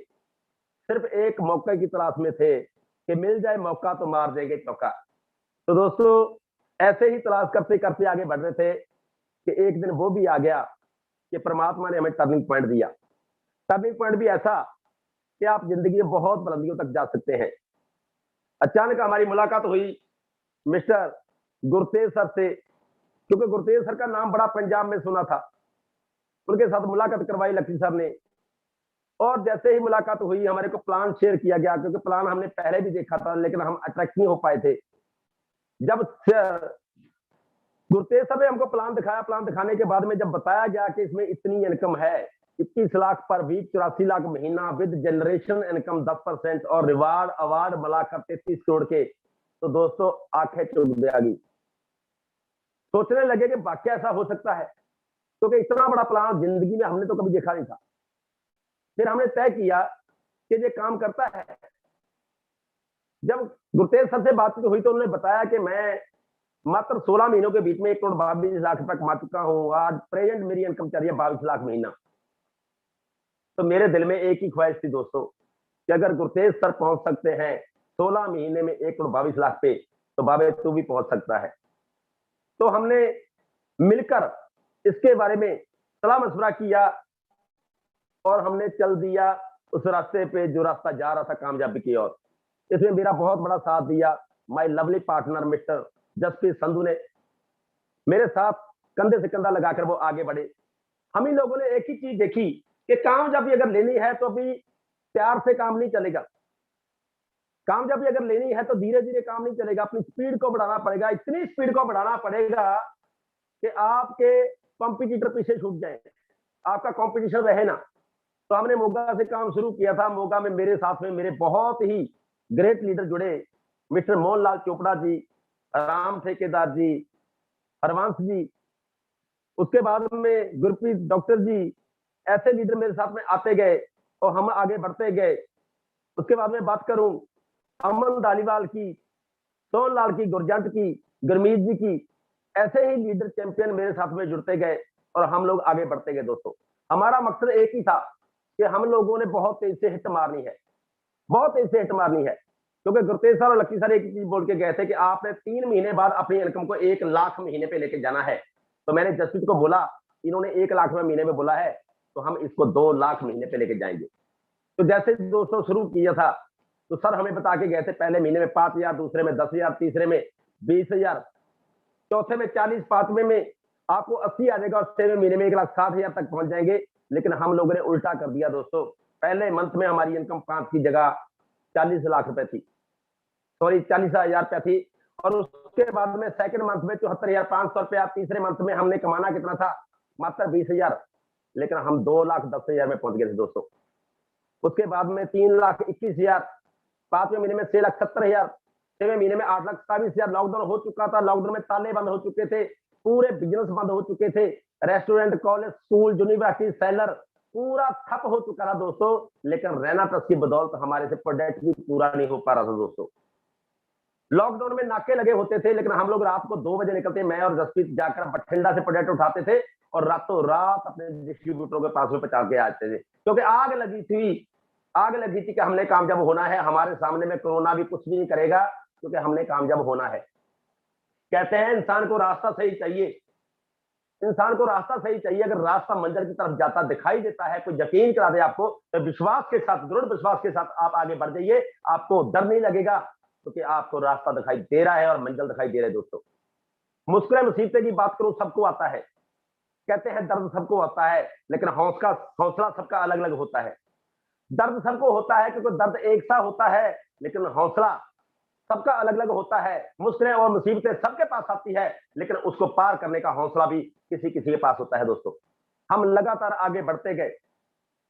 सिर्फ एक मौके की तलाश में थे कि मिल जाए मौका तो मार देंगे चौका। तो दोस्तों ऐसे ही तलाश करते करते आगे बढ़ रहे थे कि एक दिन वो भी आ गया कि परमात्मा ने हमें टर्निंग पॉइंट दिया। टर्निंग पॉइंट भी ऐसा कि आप जिंदगी में बहुत बुलंदियों तक जा सकते हैं। अचानक हमारी मुलाकात हुई मिस्टर गुरतेज सर से, क्योंकि गुरतेज सर का नाम बड़ा पंजाब में सुना था। उनके साथ मुलाकात करवाई लकी सर ने, और जैसे ही मुलाकात हुई हमारे को प्लान शेयर किया गया, क्योंकि प्लान हमने पहले भी देखा था लेकिन हम अट्रैक्ट नहीं हो पाए थे। जब गुरतेज सर ने हमको प्लान दिखाया, प्लान दिखाने के बाद में जब बताया गया कि इसमें इतनी इनकम है, 21 लाख पर वीक, 84 लाख महीना, विद जनरेशन इनकम 10%, और रिवार्ड अवार्ड मिलाकर 33 करोड़ के, तो दोस्तों आंखें चौंक गई। सोचने लगे कि वाकई ऐसा हो सकता है, क्योंकि इतना बड़ा प्लान जिंदगी में हमने तो कभी देखा नहीं था। फिर हमने तय किया कि ये काम करता है। जब गुरतेज सर से बातचीत हुई तो उन्होंने बताया कि मैं मात्र 16 महीनों के बीच में 1 करोड़ 22 लाख रुपए कमा चुका हूं। आज प्रेजेंट मेरी इनकम चल रही है 22 लाख महीना। तो मेरे दिल में एक ही ख्वाहिश थी दोस्तों कि अगर गुरतेज सर पहुंच सकते हैं 16 महीने में 1 करोड़ 22 लाख पे, तो बाबे तू भी पहुंच सकता है। तो हमने मिलकर इसके बारे में सलाह मशवरा किया और हमने चल दिया उस रास्ते पे जो रास्ता जा रहा था कामयाबी की ओर। इसमें मेरा बहुत बड़ा साथ दिया my lovely partner mister Jaspreet Sandhu ने। मेरे साथ कंधे से कंधा लगाकर वो आगे बढ़े। हम ही लोगों ने एक ही चीज देखी कि कामयाबी अगर लेनी है तो अभी प्यार से काम नहीं चलेगा। कामयाबी अगर लेनी है तो धीरे धीरे काम नहीं चलेगा, अपनी स्पीड को बढ़ाना पड़ेगा। इतनी स्पीड को बढ़ाना पड़ेगा कि आपके कॉम्पिटिटर पीछे छूट जाए, आपका कॉम्पिटिशन रहे ना। तो हमने मोगा से काम शुरू किया था। मोगा में मेरे साथ में मेरे बहुत ही ग्रेट लीडर जुड़े, मिस्टर मोहनलाल चोपड़ा जी, राम ठेकेदार जी, हरवंश जी, उसके बाद में गुरप्रीत डॉक्टर जी। ऐसे लीडर मेरे साथ में आते गए और हम आगे बढ़ते गए। उसके बाद में बात करूं अमन धालीवाल की, सोनलाल की, गुरजंट की, गुरमीत जी की, ऐसे ही लीडर चैंपियन मेरे साथ में जुड़ते गए और हम लोग आगे बढ़ते गए। दोस्तों, हमारा मकसद एक ही था कि हम लोगों ने बहुत तेज से हिट मारनी है, बहुत तेज से हिट मारनी है। क्योंकि गुरतेज सर और लक्की सर एक चीज बोल के गए थे कि आपने 3 महीने बाद अपनी इनकम को 1 लाख महीने पे लेके जाना है। तो मैंने जसप्रीत को बोला, इन्होंने 1 लाख में महीने में बोला है तो हम इसको 2 लाख महीने पे लेके जाएंगे। तो जैसे दोस्तों शुरू किया था तो सर हमें बता के गए थे, पहले महीने में 5,000, दूसरे में 10,000, तीसरे में 20,000, चौथे में 40, पांचवें में आपको 80 आ जाएगा और 6वें महीने में 1,60,000 तक पहुंच जाएंगे। लेकिन हम लोगों ने उल्टा कर दिया दोस्तों। पहले मंथ में हमारी इनकम 5 की जगह 40 लाख रुपए थी, सॉरी 40,000 रुपया थी। और उसके बाद में सेकंड मंथ में 74,500 रुपया। तीसरे मंथ में हमने कमाना कितना था, मात्र 20,000, लेकिन हम 2,10,000 में पहुंच गए थे दोस्तों। उसके बाद में 3,21,000, पांचवें महीने में 6,70,000, छठवें महीने में 8,27,000। लॉकडाउन हो चुका था, लॉकडाउन में ताले बंद हो चुके थे, पूरे बिजनेस बंद हो चुके थे, restaurant, college, school, university, seller पूरा ठप हो चुका था दोस्तों। लेकिन रैना ट्रस्ट की बदौलत हमारे से प्रोडक्ट भी पूरा नहीं हो पा रहा था दोस्तों। लॉकडाउन में नाके लगे होते थे, लेकिन हम लोग रात को 2 बजे निकलते, मैं और जसप्रीत जाकर बठिंडा से प्रोडक्ट उठाते थे और रातों रात अपने डिस्ट्रीब्यूटरों के पास में पहुंचा के आते थे। क्योंकि आग लगी थी कि हमने कामयाब होना है। हमारे सामने में कोरोना भी कुछ भी नहीं करेगा, क्योंकि हमने कामयाब होना है। कहते हैं इंसान को रास्ता सही चाहिए, इंसान को रास्ता सही चाहिए। अगर रास्ता मंजिल की तरफ जाता दिखाई देता है, कोई यकीन करा दे आपको, तो विश्वास के साथ, दृढ़ विश्वास के साथ आप आगे बढ़ जाइए। आपको डर नहीं लगेगा, क्योंकि आपको रास्ता दिखाई दे रहा है और मंजिल दिखाई दे रहा है दोस्तों। मुश्किल मुसीबतें की बात करूं, सबको आता है। कहते हैं दर्द सबको आता है, लेकिन हौसला सबका अलग अलग होता है। दर्द सबको होता है क्योंकि दर्द एक सा होता है, लेकिन हौसला सबका अलग अलग होता है। मुश्किलें और मुसीबतें सबके पास आती है, लेकिन उसको पार करने का हौसला भी किसी किसी के पास होता है दोस्तों। हम लगातार आगे बढ़ते गए।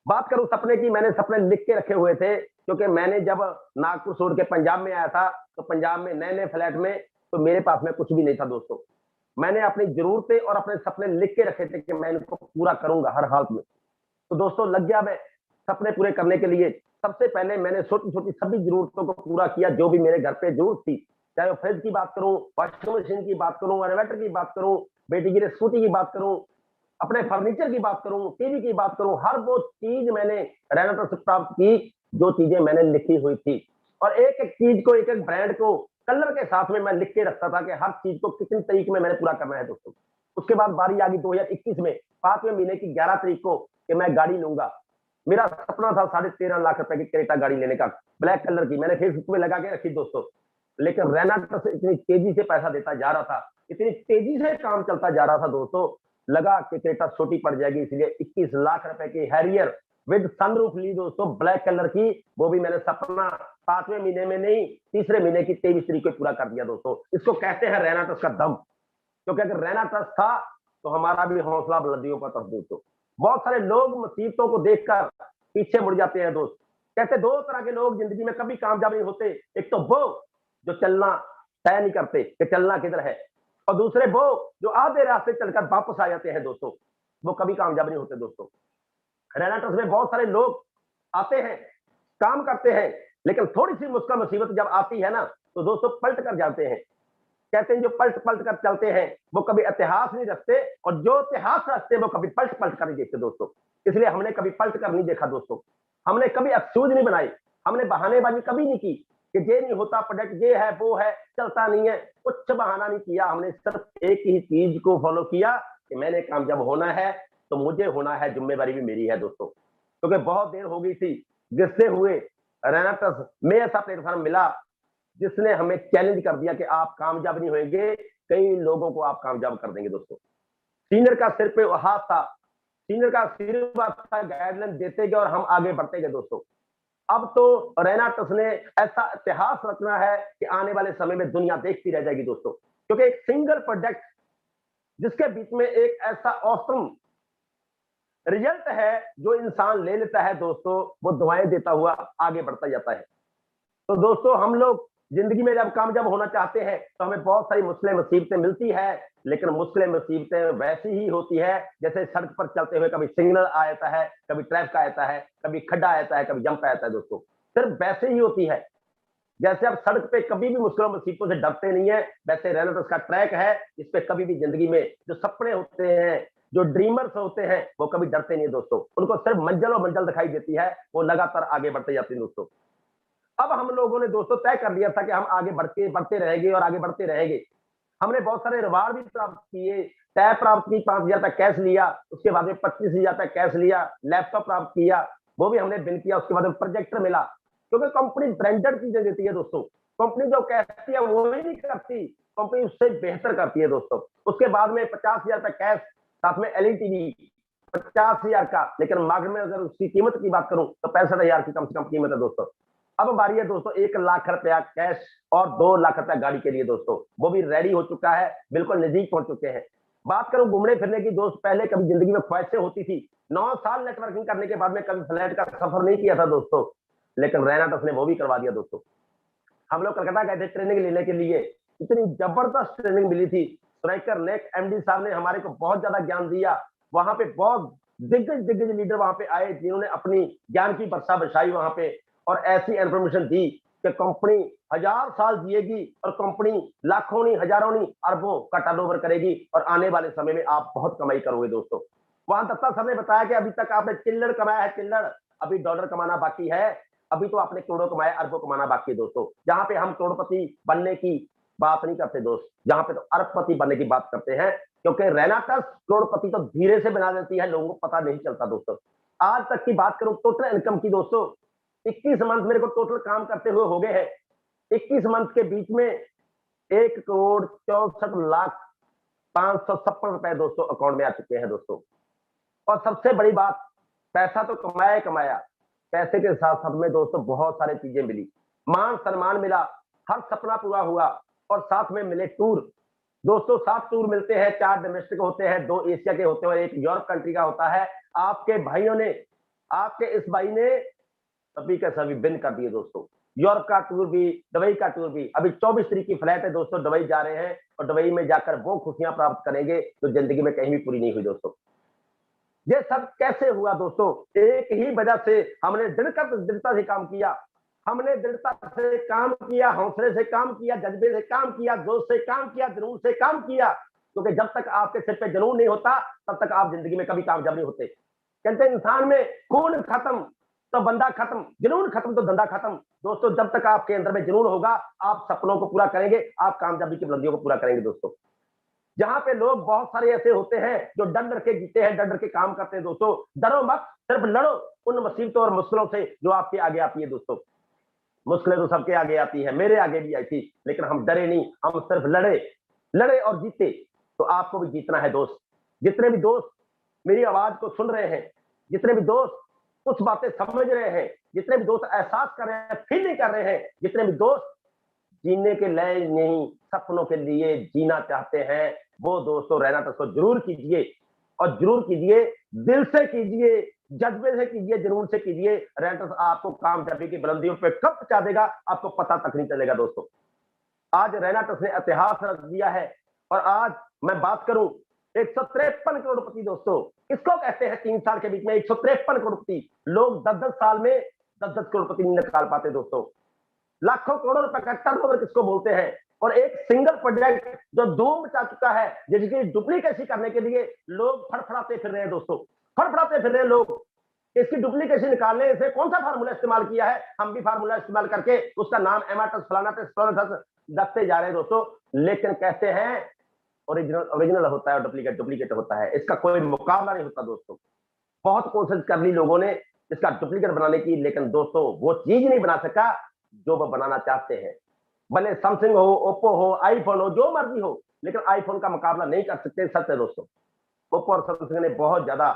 बात करूं सपने की, मैंने सपने लिख के रखे हुए थे, क्योंकि मैंने जब नागपुर छोड़ के पंजाब में आया था, तो पंजाब में नए नए फ्लैट में तो मेरे पास में कुछ भी नहीं था दोस्तों। मैंने अपनी जरूरतें और अपने सपने लिख के रखे थे कि मैं इनको पूरा करूंगा हर हालत में। तो दोस्तों लग गया मैं सपने पूरे करने के लिए। सबसे पहले मैंने छोटी छोटी सभी जरूरतों को पूरा किया, जो भी मेरे घर पे जरूरत थी, चाहे वो फ्रिज की बात करूं, वॉशिंग मशीन की बात करूं, इन्वर्टर की बात करूं, बेटी की स्कूटी की बात करूं, अपने फर्नीचर की बात करूं, टीवी की बात करूं, हर वो चीज मैंने रैना ट्रस्ट से प्राप्त की, जो चीजें मैंने लिखी हुई थी। और एक एक चीज को, एक एक ब्रांड को कलर के साथ में मैं लिख के रखता था कि हर चीज को कितनी तारीख में मैंने पूरा करना है दोस्तों। उसके बाद बारी आ गई 2021 में 5वें महीने की 11 तारीख को कि मैं गाड़ी लूंगा। मेरा सपना था 13.5 लाख रुपए की क्रेटा गाड़ी लेने का, ब्लैक कलर की। मैंने फेसबुक में लगा के रखी दोस्तों। लेकिन रैना ट्रस्ट इतनी तेजी से पैसा देता जा रहा था, इतनी तेजी से काम चलता जा रहा था दोस्तों, लगा कि क्रेटा छोटी पड़ जाएगी, इसलिए 21 लाख रुपए की हैरियर विद सनरूफ ली दोस्तों, ब्लैक कलर की। वो भी मैंने सपना 5वें महीने में नहीं, तीसरे महीने की 23 तारीख को पूरा कर दिया दोस्तों। इसको कहते हैं रैना ट्रस्ट का दम। क्योंकि अगर रैना ट्रस्ट था तो हमारा भी हौसला बुलंदियों पर था दोस्तों। बहुत सारे लोग मुसीबतों को देखकर पीछे मुड़ जाते हैं दोस्त। कहते 2 तरह के लोग जिंदगी में कभी कामयाब नहीं होते। एक तो वो जो चलना तय नहीं करते कि चलना किधर है, और दूसरे वो जो आधे रास्ते चलकर वापस आ जाते हैं दोस्तों, वो कभी कामयाब नहीं होते दोस्तों। रैना ट्रस्ट में बहुत सारे लोग आते हैं, काम करते हैं, लेकिन थोड़ी सी मुश्किल मुसीबत जब आती है ना, तो दोस्तों पलट कर जाते हैं। कहते हैं जो पलट पलट कर चलते हैं वो कभी इतिहास नहीं रखते, और जो इतिहास रखते हैं वो कभी पलट पलट कर नहीं देखते दोस्तों। इसलिए हमने कभी पलट कर नहीं देखा दोस्तों। हमने कभी एक्सक्यूज नहीं बनाई, हमने बहानेबाजी कभी नहीं की कि ये नहीं होता, प्रोडक्ट ये है, वो है, चलता नहीं है, कुछ बहाना नहीं किया। हमने सिर्फ एक ही चीज को फॉलो किया कि मैंने कामयाब होना है, तो मुझे होना है, जिम्मेवारी भी मेरी है दोस्तों। क्योंकि बहुत देर हो गई थी, गिरते हुए रेनाटस में ऐसा प्लेटफॉर्म मिला जिसने हमें चैलेंज कर दिया कि आप कामयाब नहीं होंगे, कई लोगों को आप कामयाब कर देंगे दोस्तों। सीनियर का सिर पे हाथ था, सीनियर का आशीर्वाद था, गाइडलाइन देते गए और हम आगे बढ़ते गए दोस्तों। अब तो रेनाटस ने ऐसा इतिहास रचना है कि आने वाले समय में दुनिया देखती रह जाएगी दोस्तों, क्योंकि एक सिंगल प्रोडक्ट जिसके बीच में एक ऐसा औसम रिजल्ट है जो इंसान ले लेता है दोस्तों, वो दुआएं देता हुआ आगे बढ़ता जाता है। तो दोस्तों हम लोग जिंदगी में जब कामयाब होना चाहते हैं तो हमें बहुत सारी मुश्किलें मुसीबतें मिलती है, लेकिन मुश्किलें मुसीबतें वैसी ही होती है जैसे सड़क पर चलते हुए कभी सिग्नल आ जाता है, कभी ट्रैफिक आ जाता है, कभी खड्डा आ जाता है, कभी जंप आ जाता है दोस्तों, सिर्फ वैसे ही होती है। जैसे आप सड़क पे कभी भी मुश्किलों मुसीबतों से डरते नहीं है, वैसे रेनाटस का ट्रैक है इस पे कभी भी जिंदगी में जो सपने होते हैं, जो ड्रीमर्स होते हैं, वो कभी डरते नहीं है दोस्तों। उनको सिर्फ मंजिल और मंजिल दिखाई देती है, वो लगातार आगे बढ़ते जाते हैं दोस्तों। अब हम लोगों ने दोस्तों तय कर लिया था कि हम आगे बढ़ते रहेंगे और आगे बढ़ते रहेंगे। हमने बहुत सारे रिवार्ड भी प्राप्त किए, तय प्राप्त की, 5,000 तक कैश लिया, उसके बाद में 25,000 तक कैश लिया, लैपटॉप प्राप्त किया, वो भी हमने बिल किया, उसके बाद में प्रोजेक्टर मिला, क्योंकि कंपनी ब्रांडेड चीजें देती है दोस्तों। कंपनी जो कहती है वो ही नहीं करती, कंपनी उससे बेहतर करती है दोस्तों। उसके बाद में 50,000 तक कैश, साथ में एलईडी टीवी 50,000 का, लेकिन मार्केट में अगर उसकी कीमत की बात करूं तो 65,000 की कम से कम कीमत है दोस्तों। अब बारी है दोस्तों 1 लाख रुपया कैश और 2 लाख रुपया गाड़ी के लिए दोस्तों, वो भी रेडी हो चुका है, बिल्कुल नजदीक पहुंच चुके हैं। बात करूं घूमने फिरने की दोस्त, पहले कभी जिंदगी में ख्वाहिशें होती थी, 9 साल नेटवर्किंग करने के बाद में कभी फ्लाइट का सफर नहीं किया था दोस्तों, लेकिन रेनाटस ने वो भी करवा दिया दोस्तों। हम लोग कलकत्ता गए थे ट्रेनिंग लेने के लिए, इतनी जबरदस्त ट्रेनिंग मिली थी। स्ट्राइकर नेक एमडी साहब ने हमारे को बहुत ज्यादा ज्ञान दिया। वहां पे बहुत दिग्गज लीडर वहां पे आए जिन्होंने अपनी ज्ञान की वर्षा बरसाई वहां पे, और ऐसी इंफॉर्मेशन दी कि कंपनी 1000 साल जिएगी और कंपनी लाखों नहीं, हजारों नहीं, अरबों का टर्नओवर करेगी और आने वाले समय में आप बहुत कमाई करोगे दोस्तों। वहां दत्ता सर ने बताया कि अभी तक आपने चिल्लर कमाया है, चिल्लर, अभी डॉलर कमाना बाकी है, अभी तो आपने करोड़ों कमाया, अरबों कमाना बाकी है दोस्तों। जहां पे हम करोड़पति बनने की बात नहीं करते दोस्त, जहां पे तो अरबपति बनने की बात करते हैं, क्योंकि रेनाटस करोड़पति तो धीरे से बना देती है, लोगों को पता नहीं चलता दोस्तों। आज तक की बात करूं टोटल इनकम की दोस्तों, 21 मंथ मेरे को टोटल काम करते हुए हो गए हैं। 21 मंथ के बीच में 1,64,05,57 रुपए दोस्तों अकाउंट में आ चुके हैं दोस्तों। और सबसे बड़ी बात, पैसा तो कमाया ही कमाया, पैसे के साथ साथ में दोस्तों बहुत सारी चीजें मिली, मान सम्मान मिला, हर सपना पूरा हुआ, और साथ में मिले टूर दोस्तों। 7 टूर मिलते हैं, 4 डोमेस्टिक होते हैं, 2 एशिया के होते हैं और 1 यूरोप कंट्री का होता है। आपके भाइयों ने, आपके इस भाई ने सभी के सभी बिन कर दिए दोस्तों। यूरोप का टूर भी, दुबई का टूर भी। अभी 24 तारीख की फ्लाइट है दोस्तों, दुबई जा रहे हैं और दुबई में जाकर वो खुशियां प्राप्त करेंगे जो जिंदगी में कहीं भी पूरी नहीं हुई दोस्तों। ये सब कैसे हुआ दोस्तों? एक ही वजह से, हमने दृढ़ता से काम किया, हमने दृढ़ता से काम किया, हौसले से काम किया, जज्बे से काम किया, जोश से काम किया, जुनून से काम किया, क्योंकि जब तक आपके सिर पे जुनून नहीं होता तब तक आप जिंदगी में कभी कामयाब नहीं होते। कहते हैं इंसान में खून खत्म तो बंदा खत्म, जुनून खत्म तो धंधा खत्म। दोस्तों जब तक आपके अंदर में जुनून होगा, आप सपनों को पूरा करेंगे, आप कामयाबी की बुलंदियों को पूरा करेंगे दोस्तों। जहां पे लोग बहुत सारे ऐसे होते हैं जो डर डर के जीते हैं, डर डर के काम करते हैं दोस्तों। डरो मत, सिर्फ लड़ो उन मुसीबतों और मुश्किलों से जो आपके आगे आती है दोस्तों। मुश्किलें तो सबके आगे आती है, मेरे आगे भी आई थी, लेकिन हम डरे नहीं, हम सिर्फ लड़े और जीते। तो आपको भी जीतना है दोस्त। जितने भी दोस्त मेरी आवाज को सुन रहे हैं, जितने भी दोस्त कुछ बातें समझ रहे हैं, जितने भी दोस्त एहसास कर रहे हैं, फीलिंग कर रहे हैं, जितने भी दोस्त जीने के लिए नहीं सपनों के लिए जीना चाहते हैं, वो दोस्तों रेनाटस को जरूर कीजिए, और जरूर कीजिए, दिल से कीजिए, जज्बे से कीजिए, जुनून से कीजिए। रेनाटस आपको कामयाबी की बुलंदियों पे कब पहुंचा देगा आपको पता तक नहीं चलेगा दोस्तों। आज रेनाटस ने इतिहास रच दिया है, और आज मैं बात करूं 153 करोड़पति दोस्तों, इसको कहते हैं 3 साल के बीच में 153 करोड़पति। लोग 10-10 साल में 10-10 करोड़पति नहीं निकाल पाते दोस्तों। लाखों करोड़ों रुपए का टर्नओवर किसको बोलते हैं? और एक सिंगल प्रोजेक्ट जो धूम मचा चुका है, जिसकी डुप्लीकेसी करने के लिए लोग फड़फड़ाते फिर रहे हैं दोस्तों, फड़फड़ाते फिर रहे हैं लोग। इसकी डुप्लीकेसी निकालने से कौन सा फार्मूला इस्तेमाल किया है? हम भी फार्मूला इस्तेमाल करके उसका नाम एमाटस फलाना रखते जा रहे हैं दोस्तों। लेकिन कहते हैं ओरिजिनल होता है, डुप्लीकेट होता है, इसका कोई मुकाबला नहीं होता दोस्तों। बहुत कोशिश कर ली लोगों ने, इसका डुप्लीकेट बनाने की, लेकिन दोस्तों वो चीज नहीं बना सका जो वो बनाना चाहते हैं। भले सैमसंग हो, ओप्पो हो, आईफोन हो, जो मर्जी हो, लेकिन आईफोन का मुकाबला नहीं कर सकते। सच है दोस्तों, ओप्पो और सैमसंग ने बहुत ज्यादा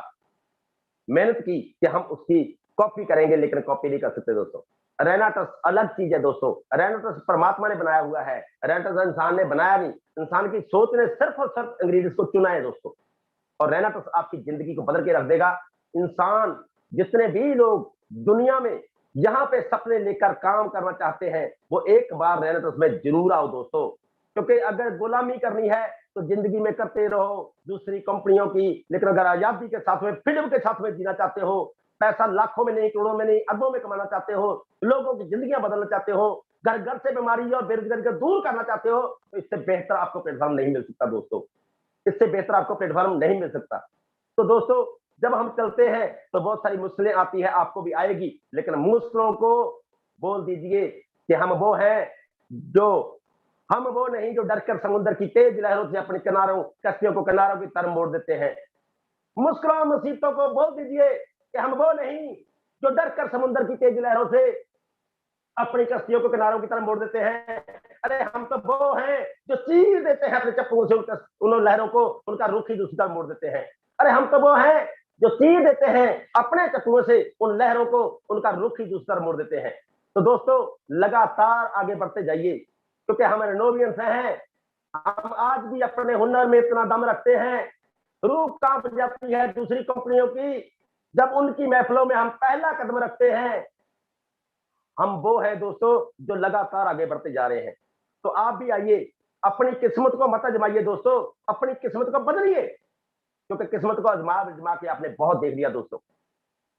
मेहनत की कि हम उसकी कॉपी करेंगे, लेकिन कॉपी नहीं कर सकते दोस्तों। रेनाटस अलग चीज है दोस्तों। रेनाटस परमात्मा ने बनाया हुआ है, रेनाटस इंसान ने बनाया नहीं। इंसान की सोच ने सिर्फ और सिर्फ इंग्रेडिएंट्स को चुना है दोस्तों, और रेनाटस आपकी जिंदगी को बदल के रख देगा। इंसान जितने भी लोग दुनिया में यहाँ पे सपने लेकर काम करना चाहते हैं, वो एक बार रेनाटस में जरूर आओ दोस्तों, क्योंकि अगर गुलामी करनी है तो जिंदगी में करते रहो दूसरी कंपनियों की, लेकिन अगर आजादी के साथ में, फ्रीडम के साथ में जीना चाहते हो, पैसा लाखों में नहीं, करोड़ों में नहीं, अरबों में कमाना चाहते हो, लोगों की जिंदगियां बदलना चाहते हो, घर घर से बीमारी और बेरोजगारी को दूर करना चाहते हो, तो इससे बेहतर आपको प्लेटफॉर्म नहीं मिल सकता दोस्तों। इससे बेहतर आपको प्लेटफॉर्म नहीं मिल सकता। तो दोस्तों, जब हम चलते हैं तो बहुत सारी मुश्किलें आती है, आपको भी आएगी, लेकिन मुश्किलों को बोल दीजिए कि हम वो नहीं जो डरकर समुद्र की तेज लहरों से अपने किनारों, कश्तियों को किनारों की तरफ मोड़ देते हैं। मुश्किलों मुसीबतों को बोल दीजिए कि हम वो नहीं जो डरकर समुद्र की तेज लहरों से अपनी कश्तियों को किनारों की तरफ मोड़ देते हैं। अरे हम तो वो हैं जो चीर देते हैं अपने चप्पू से उन लहरों को, उनका रुख ही दूसरी तरफ मोड़ देते हैं। अरे हम तो वो हैं जो चीर देते हैं अपने चप्पुओं से उन लहरों को, उनका रुख ही दूसरी तरफ मोड़ देते हैं। तो दोस्तों, लगातार आगे बढ़ते जाइए, क्योंकि हम रेनोवियंस हैं। हम आज भी अपने हुनर में इतना दम रखते हैं, रूह कांप जाती है दूसरी कंपनियों की जब उनकी महफिलों में हम पहला कदम रखते हैं। हम वो है दोस्तों जो लगातार आगे बढ़ते जा रहे हैं। तो आप भी आइए, अपनी किस्मत को मत आजमाइए दोस्तों, अपनी किस्मत को बदलिए, क्योंकि किस्मत को आजमा के आपने बहुत देख लिया दोस्तों।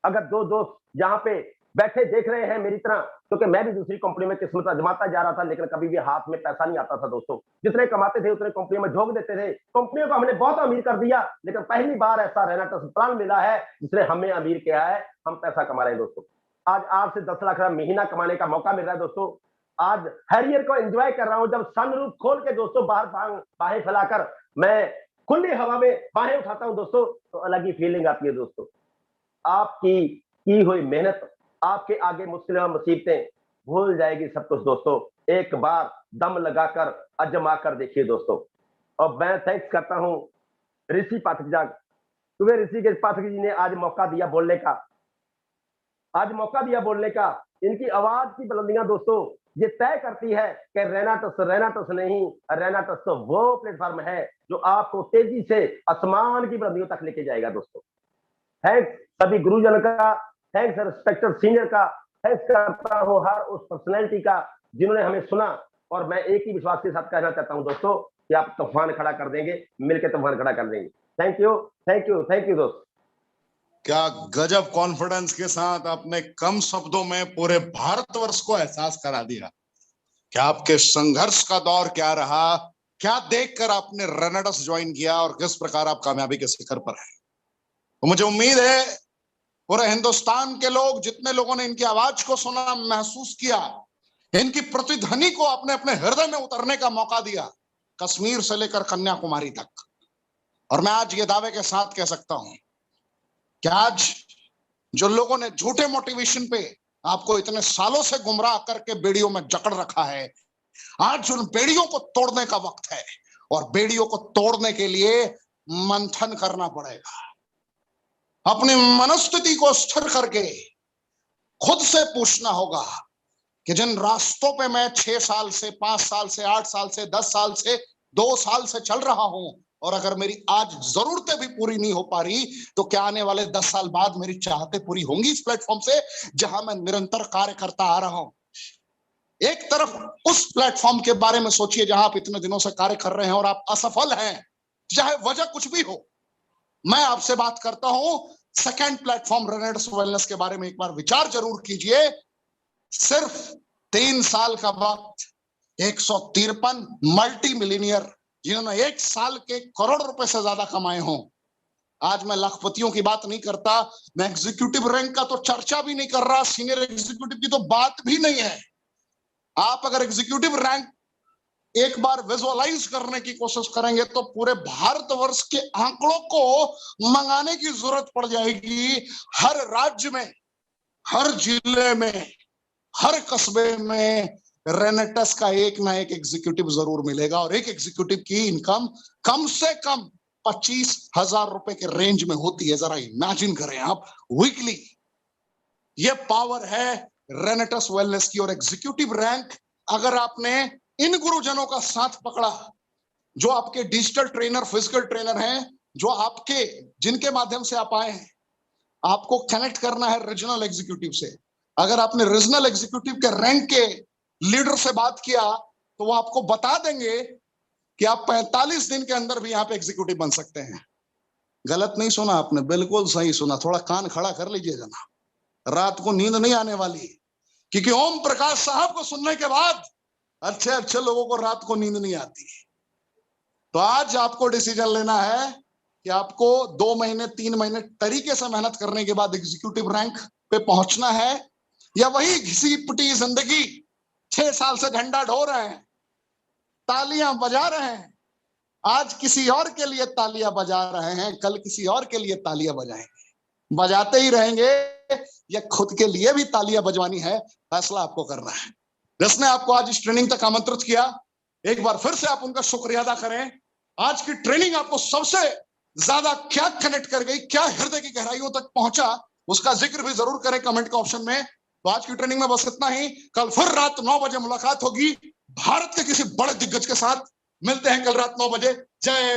अगर दो दोस्त यहाँ पे बैठे देख रहे हैं मेरी तरह, क्योंकि मैं भी दूसरी कंपनी में किस्मत आजमाता जा रहा था, लेकिन कभी भी हाथ में पैसा नहीं आता था दोस्तों। जितने कमाते थे उतने कंपनियों में झोंक देते थे, कंपनियों को हमने बहुत अमीर कर दिया, लेकिन पहली बार ऐसा रेनाटस प्लान मिला है जिसने हमें अमीर किया है। हम पैसा कमा रहे हैं दोस्तों। आज 8 से 10 लाख महीना कमाने का मौका मिल रहा है दोस्तों। आज हैरियर को एंजॉय कर रहा हूं, जब सनरूफ खोल के दोस्तों बाहर बाहें फैलाकर मैं खुली हवा में बाहें उठाता हूं दोस्तों, तो अलग ही फीलिंग आती है दोस्तों। आपकी की हुई मेहनत आपके आगे मुश्किलें और मुसीबतें भूल जाएगी सब कुछ दोस्तों। एक बार दम लगाकर आजमा कर देखिए दोस्तों। और मैं थैंक्स करता हूं ऋषि पाठक जी, क्योंकि ऋषि के पाठक जी ने आज मौका दिया बोलने का। इनकी आवाज की बुलंदियां दोस्तों ये तय करती है कि रेनाटस नहीं, रेनाटस तो वो प्लेटफॉर्म है जो आपको तेजी से आसमान की बुलंदियों तक लेके जाएगा दोस्तों। थैंक्स सभी गुरुजन का, थैंक्स रिस्पेक्टेड सीनियर का, थैंक्स करता हूं हर उस पर्सनैलिटी का जिन्होंने हमें सुना। और मैं एक ही विश्वास के साथ कहना चाहता हूं दोस्तों कि आप तूफान खड़ा कर देंगे, मिलकर तूफान खड़ा कर देंगे। थैंक यू दोस्त। क्या गजब कॉन्फिडेंस के साथ आपने कम शब्दों में पूरे भारतवर्ष को एहसास करा दिया कि आपके संघर्ष का दौर क्या रहा, क्या देखकर आपने रेनाटस ज्वाइन किया और किस प्रकार आप कामयाबी के शिखर पर हैं। तो मुझे उम्मीद है पूरे हिंदुस्तान के लोग, जितने लोगों ने इनकी आवाज को सुना, महसूस किया, इनकी प्रतिध्वनि को आपने अपने हृदय में उतरने का मौका दिया, कश्मीर से लेकर कन्याकुमारी तक। और मैं आज ये दावे के साथ कह सकता हूं कि आज जो लोगों ने झूठे मोटिवेशन पे आपको इतने सालों से गुमराह करके बेड़ियों में जकड़ रखा है, आज उन बेड़ियों को तोड़ने का वक्त है। और बेड़ियों को तोड़ने के लिए मंथन करना पड़ेगा। अपनी मनस्थिति को स्थिर करके खुद से पूछना होगा कि जिन रास्तों पे मैं 6 साल से, 5 साल से, 8 साल से, 10 साल से, 2 साल से चल रहा हूं, और अगर मेरी आज जरूरतें भी पूरी नहीं हो पा रही, तो क्या आने वाले 10 साल बाद मेरी चाहतें पूरी होंगी इस प्लेटफॉर्म से जहां मैं निरंतर कार्य करता आ रहा हूं। एक तरफ उस प्लेटफॉर्म के बारे में सोचिए जहां आप इतने दिनों से कार्य कर रहे हैं और आप असफल हैं, चाहे वजह कुछ भी हो। मैं आपसे बात करता हूं सेकंड प्लेटफॉर्म रेनाटस वेलनेस के बारे में एक बार विचार जरूर कीजिए। सिर्फ 3 साल का वक्त, 153 मल्टी मिलीनियर जिन्होंने 1 साल के करोड़ रुपए से ज्यादा कमाए हों। आज मैं लाखपतियों की बात नहीं करता, मैं एग्जीक्यूटिव रैंक का तो चर्चा भी नहीं कर रहा, सीनियर एग्जीक्यूटिव की तो बात भी नहीं है। आप अगर एग्जीक्यूटिव रैंक एक बार विजुअलाइज करने की कोशिश करेंगे तो पूरे भारतवर्ष के आंकड़ों को मंगाने की जरूरत पड़ जाएगी। हर राज्य में हर जिले में, हर कस्बे में रेनेटस का एक ना एक एग्जीक्यूटिव जरूर मिलेगा, और एक एग्जीक्यूटिव की इनकम कम से कम 25,000 रुपए के रेंज में होती है। जरा इमेजिन करें आप, वीकली। ये पावर है रेनेटस वेलनेस की। और एग्जीक्यूटिव रैंक अगर आपने इन गुरुजनों का साथ पकड़ा, जो आपके डिजिटल ट्रेनर, फिजिकल ट्रेनर हैं, जो आपके, जिनके माध्यम से आप आए हैं, आपको कनेक्ट करना है रीजनल एग्जीक्यूटिव से। अगर आपने रीजनल एग्जीक्यूटिव के रैंक के लीडर से बात किया तो वो आपको बता देंगे कि आप 45 दिन के अंदर भी यहाँ पे एग्जीक्यूटिव बन सकते हैं। गलत नहीं सुना आपने, बिल्कुल सही सुना। थोड़ा कान खड़ा कर लीजिएगा ना, रात को नींद नहीं आने वाली, क्योंकि ओम प्रकाश साहब को सुनने के बाद अच्छे अच्छे लोगों को रात को नींद नहीं आती। तो आज आपको डिसीजन लेना है कि आपको 2 महीने 3 महीने तरीके से मेहनत करने के बाद एग्जीक्यूटिव रैंक पे पहुंचना है, या वही घिसी पिटी जिंदगी 6 साल से झंडा ढो रहे हैं, तालियां बजा रहे हैं। आज किसी और के लिए तालियां बजा रहे हैं, कल किसी और के लिए तालियां बजाएंगे, बजाते ही रहेंगे, या खुद के लिए भी तालियां बजवानी है, फैसला आपको करना है। जिसने आपको आज इस ट्रेनिंग तक आमंत्रित किया, एक बार फिर से आप उनका शुक्रिया अदा करें। आज की ट्रेनिंग आपको सबसे ज्यादा क्या कनेक्ट कर गई, क्या हृदय की गहराइयों तक पहुंचा, उसका जिक्र भी जरूर करें कमेंट के ऑप्शन में। तो आज की ट्रेनिंग में बस इतना ही। कल फिर रात 9 बजे मुलाकात होगी भारत के किसी बड़े दिग्गज के साथ। मिलते हैं कल रात 9 बजे। जय